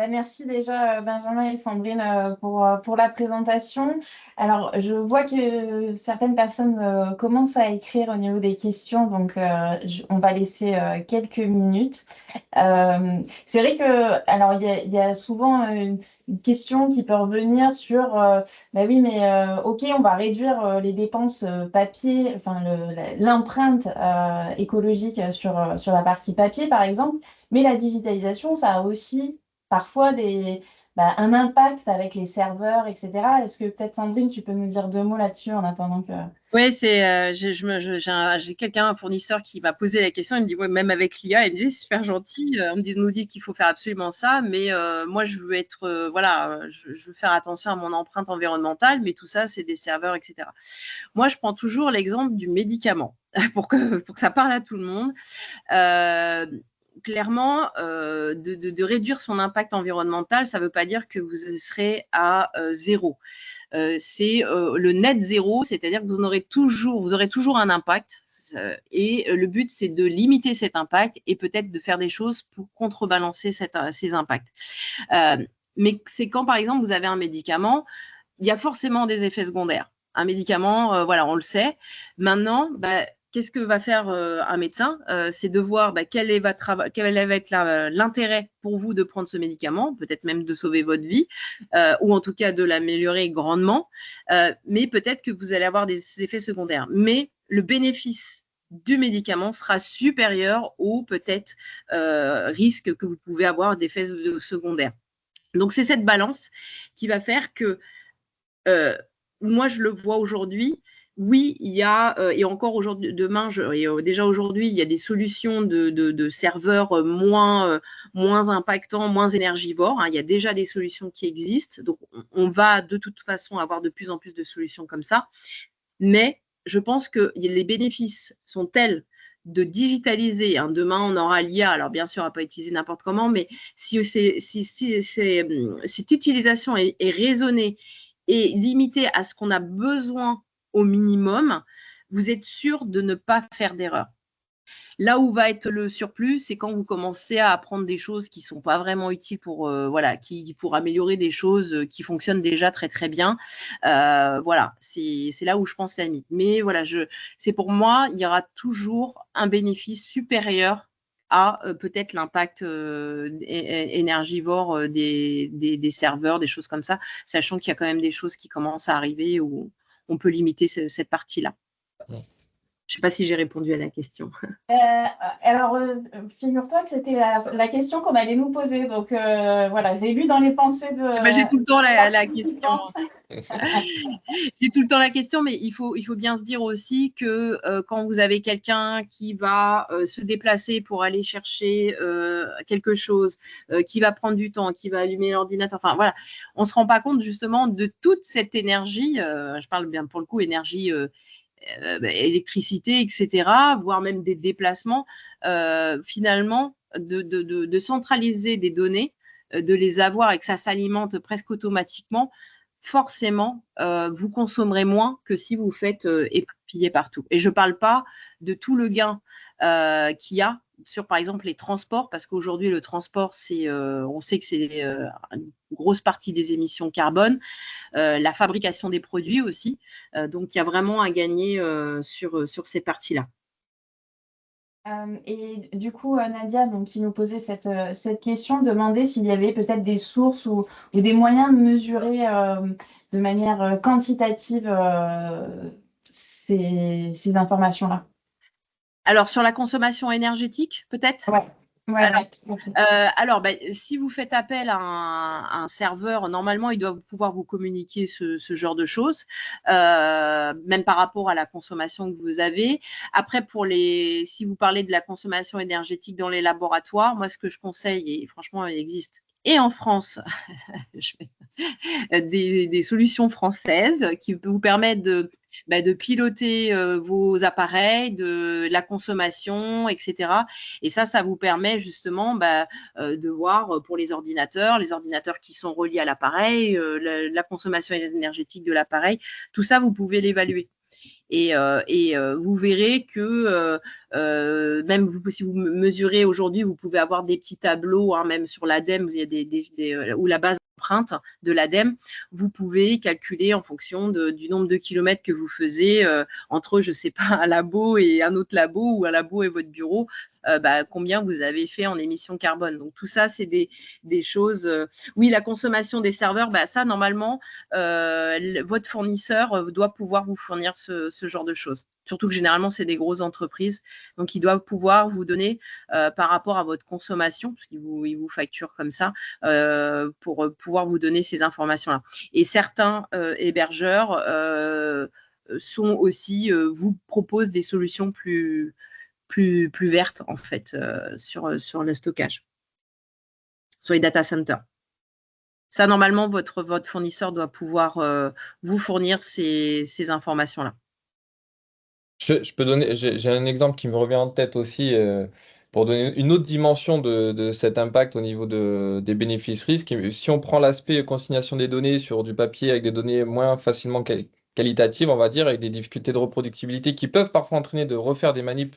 S1: Merci déjà Benjamin et Sandrine pour la présentation. Alors, je vois que certaines personnes commencent à écrire au niveau des questions, donc on va laisser quelques minutes. C'est vrai que, alors, il y a souvent une question qui peut revenir sur, bah oui, mais ok, on va réduire les dépenses papier, enfin l'empreinte écologique sur la partie papier, par exemple, mais la digitalisation, ça a aussi parfois un impact avec les serveurs, etc. Est-ce que peut-être Sandrine, tu peux nous dire deux mots là-dessus en attendant que...
S2: Oui, j'ai quelqu'un, un fournisseur qui m'a posé la question. Il me dit, ouais, même avec l'IA, il me dit, c'est super gentil. Nous dit qu'il faut faire absolument ça, mais moi, je veux être, voilà, je veux faire attention à mon empreinte environnementale, mais tout ça, c'est des serveurs, etc. Moi, je prends toujours l'exemple du médicament pour que ça parle à tout le monde. Clairement, de réduire son impact environnemental, ça ne veut pas dire que vous serez à zéro. c'est le net zéro, c'est-à-dire que vous aurez toujours un impact. Et le but, c'est de limiter cet impact et peut-être de faire des choses pour contrebalancer ces impacts. Mais c'est quand, par exemple, vous avez un médicament, il y a forcément des effets secondaires. Un médicament, voilà, on le sait. Maintenant, qu'est-ce que va faire un médecin? C'est de voir quel va être l'intérêt pour vous de prendre ce médicament, peut-être même de sauver votre vie, ou en tout cas de l'améliorer grandement. Mais peut-être que vous allez avoir des effets secondaires. Mais le bénéfice du médicament sera supérieur au peut-être risque que vous pouvez avoir d'effets secondaires. Donc, c'est cette balance qui va faire que moi, je le vois aujourd'hui. Oui, il y a, et encore aujourd'hui, demain, déjà aujourd'hui, il y a des solutions de serveurs moins impactants, moins énergivores. Hein. Il y a déjà des solutions qui existent. Donc, on va de toute façon avoir de plus en plus de solutions comme ça. Mais je pense que les bénéfices sont tels de digitaliser. Hein. Demain, on aura l'IA. Alors, bien sûr, à ne pas utiliser n'importe comment, mais si cette utilisation est raisonnée et limité à ce qu'on a besoin au minimum, vous êtes sûr de ne pas faire d'erreur. Là où va être le surplus, c'est quand vous commencez à apprendre des choses qui ne sont pas vraiment utiles pour améliorer des choses qui fonctionnent déjà très très bien. Voilà, c'est là où je pense la limite. Mais voilà, c'est pour moi, il y aura toujours un bénéfice supérieur à peut-être l'impact énergivore des serveurs, des choses comme ça, sachant qu'il y a quand même des choses qui commencent à arriver où on peut limiter cette partie-là. Je ne sais pas si j'ai répondu à la question.
S1: Alors, figure-toi que c'était la question qu'on allait nous poser. Donc, voilà, j'ai lu dans les pensées de…
S2: J'ai tout le temps la question. J'ai tout le temps la question, mais il faut bien se dire aussi que quand vous avez quelqu'un qui va se déplacer pour aller chercher quelque chose, qui va prendre du temps, qui va allumer l'ordinateur, enfin voilà, on ne se rend pas compte justement de toute cette énergie, je parle bien pour le coup énergie électricité, etc., voire même des déplacements, finalement, de centraliser des données, de les avoir et que ça s'alimente presque automatiquement, forcément, vous consommerez moins que si vous faites éparpiller partout. Et je ne parle pas de tout le gain qu'il y a sur, par exemple, les transports, parce qu'aujourd'hui, le transport, on sait que c'est une grosse partie des émissions carbone. La fabrication des produits aussi. Donc, il y a vraiment à gagner sur ces parties-là.
S1: Et du coup, Nadia, donc, qui nous posait cette question, demandait s'il y avait peut-être des sources ou des moyens de mesurer de manière quantitative ces informations-là.
S2: Alors, sur la consommation énergétique, peut-être?
S1: Ouais. Ouais,
S2: alors, si vous faites appel à un serveur, normalement, il doit pouvoir vous communiquer ce genre de choses, même par rapport à la consommation que vous avez. Après, si vous parlez de la consommation énergétique dans les laboratoires, moi, ce que je conseille, et franchement, il existe, et en France, des solutions françaises qui vous permettent de piloter vos appareils, de la consommation, etc. Et ça vous permet justement de voir pour les ordinateurs qui sont reliés à l'appareil, la consommation énergétique de l'appareil. Tout ça, vous pouvez l'évaluer. Et vous verrez que même si vous mesurez aujourd'hui, vous pouvez avoir des petits tableaux, hein, même sur l'ADEME, il y a ou la base empreinte de l'ADEME, vous pouvez calculer en fonction du nombre de kilomètres que vous faisiez entre, je ne sais pas, un labo et un autre labo, ou un labo et votre bureau, combien vous avez fait en émissions carbone. Donc tout ça, c'est des choses… oui, la consommation des serveurs, ça, normalement, votre fournisseur doit pouvoir vous fournir ce genre de choses. Surtout que généralement, c'est des grosses entreprises. Donc, ils doivent pouvoir vous donner par rapport à votre consommation, parce qu'ils vous facturent comme ça, pour pouvoir vous donner ces informations-là. Et certains hébergeurs sont aussi, vous proposent des solutions plus vertes, en fait, sur le stockage, sur les data centers. Ça, normalement, votre fournisseur doit pouvoir vous fournir ces informations-là.
S3: Je peux donner, j'ai un exemple qui me revient en tête aussi. pour donner une autre dimension de cet impact au niveau des bénéfices-risques, si on prend l'aspect consignation des données sur du papier avec des données moins facilement qualitatives, on va dire, avec des difficultés de reproductibilité qui peuvent parfois entraîner de refaire des manips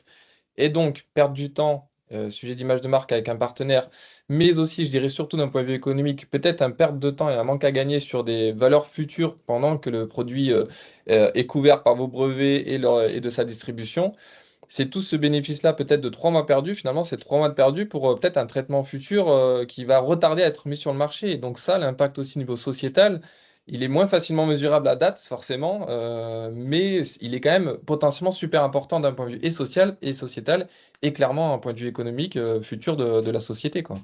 S3: et donc perdre du temps, sujet d'image de marque avec un partenaire, mais aussi, je dirais surtout d'un point de vue économique, peut-être un perte de temps et un manque à gagner sur des valeurs futures pendant que le produit est couvert par vos brevets et de sa distribution. C'est tout ce bénéfice-là, peut-être de 3 mois perdus, finalement, c'est 3 mois de perdus pour peut-être un traitement futur qui va retarder à être mis sur le marché. Et donc ça, l'impact aussi au niveau sociétal, il est moins facilement mesurable à date, forcément, mais il est quand même potentiellement super important d'un point de vue et social et sociétal, et clairement un point de vue économique futur de la société, quoi.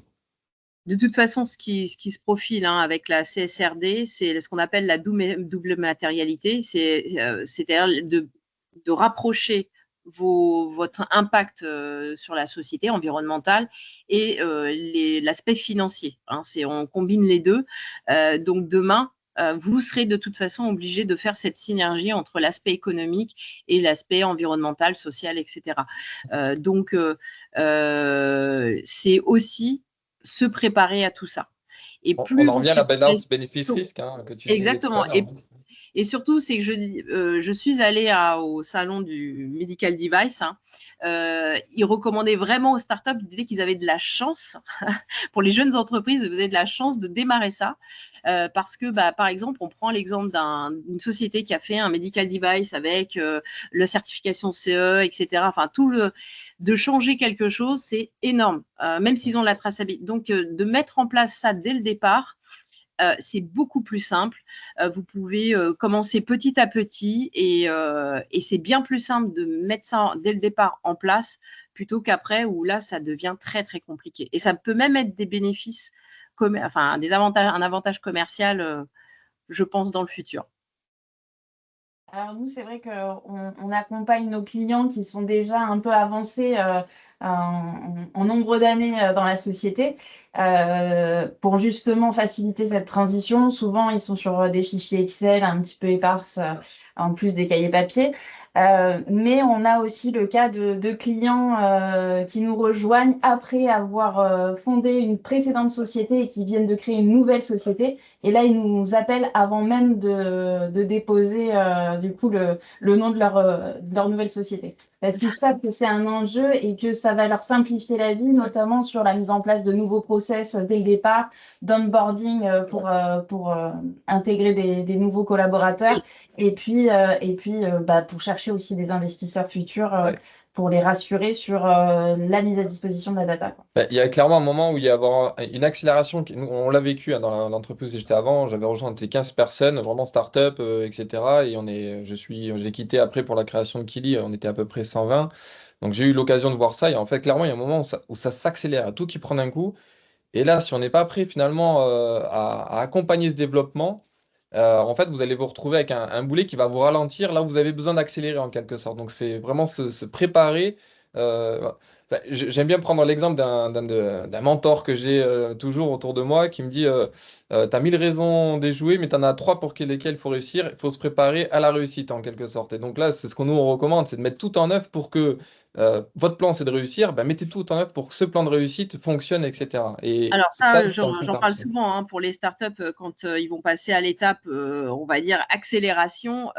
S2: De toute façon, ce qui se profile avec la CSRD, c'est ce qu'on appelle la double matérialité, c'est-à-dire de rapprocher votre impact sur la société environnementale et l'aspect financier. On combine les deux. Donc demain, vous serez de toute façon obligé de faire cette synergie entre l'aspect économique et l'aspect environnemental, social, etc. Donc, c'est aussi se préparer à tout ça. Et
S3: On
S2: plus
S3: en
S2: vous
S3: revient à la
S2: préparez
S3: balance bénéfice-risque que tu disais tout
S2: exactement.
S3: à l'heure.
S2: Et surtout, c'est que je suis allée au salon du Medical Device. Ils recommandaient vraiment aux startups, ils disaient qu'ils avaient de la chance. Pour les jeunes entreprises, vous avez de la chance de démarrer ça. Parce que, par exemple, on prend l'exemple d'une société qui a fait un medical device avec la certification CE, etc. Enfin, de changer quelque chose, c'est énorme, même s'ils ont la traçabilité. Donc, de mettre en place ça dès le départ, c'est beaucoup plus simple. Vous pouvez commencer petit à petit et c'est bien plus simple de mettre ça dès le départ en place plutôt qu'après où là, ça devient très, très compliqué. Et ça peut même être des bénéfices, enfin, un avantage commercial, je pense, dans le futur.
S1: Alors nous, c'est vrai qu'on accompagne nos clients qui sont déjà un peu avancés en nombre d'années dans la société pour justement faciliter cette transition. Souvent, ils sont sur des fichiers Excel un petit peu éparses, en plus des cahiers papier. Mais on a aussi le cas de clients qui nous rejoignent après avoir fondé une précédente société et qui viennent de créer une nouvelle société. Et là, ils nous appellent avant même de déposer du coup le nom de leur nouvelle société. Parce qu'ils savent que c'est un enjeu et que ça va leur simplifier la vie, notamment sur la mise en place de nouveaux process dès le départ, d'onboarding pour intégrer des nouveaux collaborateurs. Et puis pour chercher aussi des investisseurs futurs
S3: Ouais.
S1: pour les rassurer sur la mise à disposition de la data, quoi.
S3: Il y a clairement un moment où il y a avoir une accélération. On l'a vécu dans l'entreprise où j'étais avant. J'avais rejoint, on était 15 personnes, vraiment start-up, etc. Et je l'ai quitté après pour la création de Kili. On était à peu près 120. Donc j'ai eu l'occasion de voir ça. Et en fait, clairement, il y a un moment où ça s'accélère, à tout qui prend d'un coup. Et là, si on n'est pas prêt finalement à accompagner ce développement, en fait, vous allez vous retrouver avec un boulet qui va vous ralentir là où vous avez besoin d'accélérer en quelque sorte. Donc, c'est vraiment se préparer. J'aime bien prendre l'exemple d'un mentor que j'ai toujours autour de moi qui me dit t'as 1000 raisons d'échouer, mais t'en as trois pour lesquelles il faut réussir. Il faut se préparer à la réussite en quelque sorte. Et donc là, c'est ce qu'on nous recommande, c'est de mettre tout en œuvre pour que votre plan, c'est de réussir. Mettez tout en œuvre pour que ce plan de réussite fonctionne, etc. Et
S2: Alors
S3: ça,
S2: ça,
S3: c'est en
S2: j'en parle
S3: préparation.
S2: souvent pour les startups quand ils vont passer à l'étape, on va dire, accélération.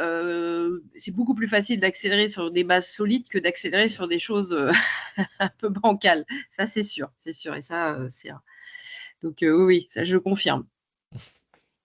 S2: C'est beaucoup plus facile d'accélérer sur des bases solides que d'accélérer sur des choses un peu bancales. Ça, c'est sûr, c'est sûr. Et ça, c'est un. Donc oui, ça, je confirme. Je ne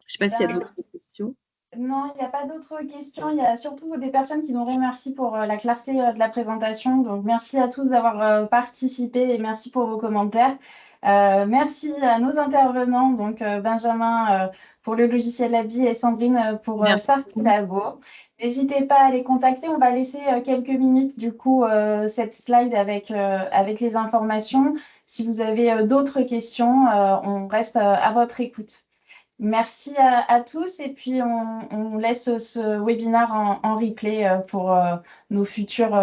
S2: sais pas s'il y a d'autres questions.
S1: Non, il n'y a pas d'autres questions. Il y a surtout des personnes qui nous remercient pour la clarté de la présentation. Donc, merci à tous d'avoir participé et merci pour vos commentaires. Merci à nos intervenants, donc Benjamin pour le logiciel Labi et Sandrine pour Spark Labo. N'hésitez pas à les contacter. On va laisser quelques minutes, du coup, cette slide avec les informations. Si vous avez d'autres questions, on reste à votre écoute. Merci à tous et puis on laisse ce webinaire en replay pour nos futurs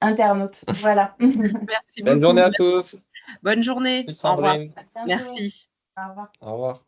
S1: internautes. Voilà.
S2: Merci
S3: Bonne
S2: beaucoup.
S3: journée à tous.
S2: Bonne journée.
S3: Merci
S2: Au revoir.
S3: Sandrine.
S1: À bientôt.
S2: Merci.
S1: Au revoir.
S3: Au revoir.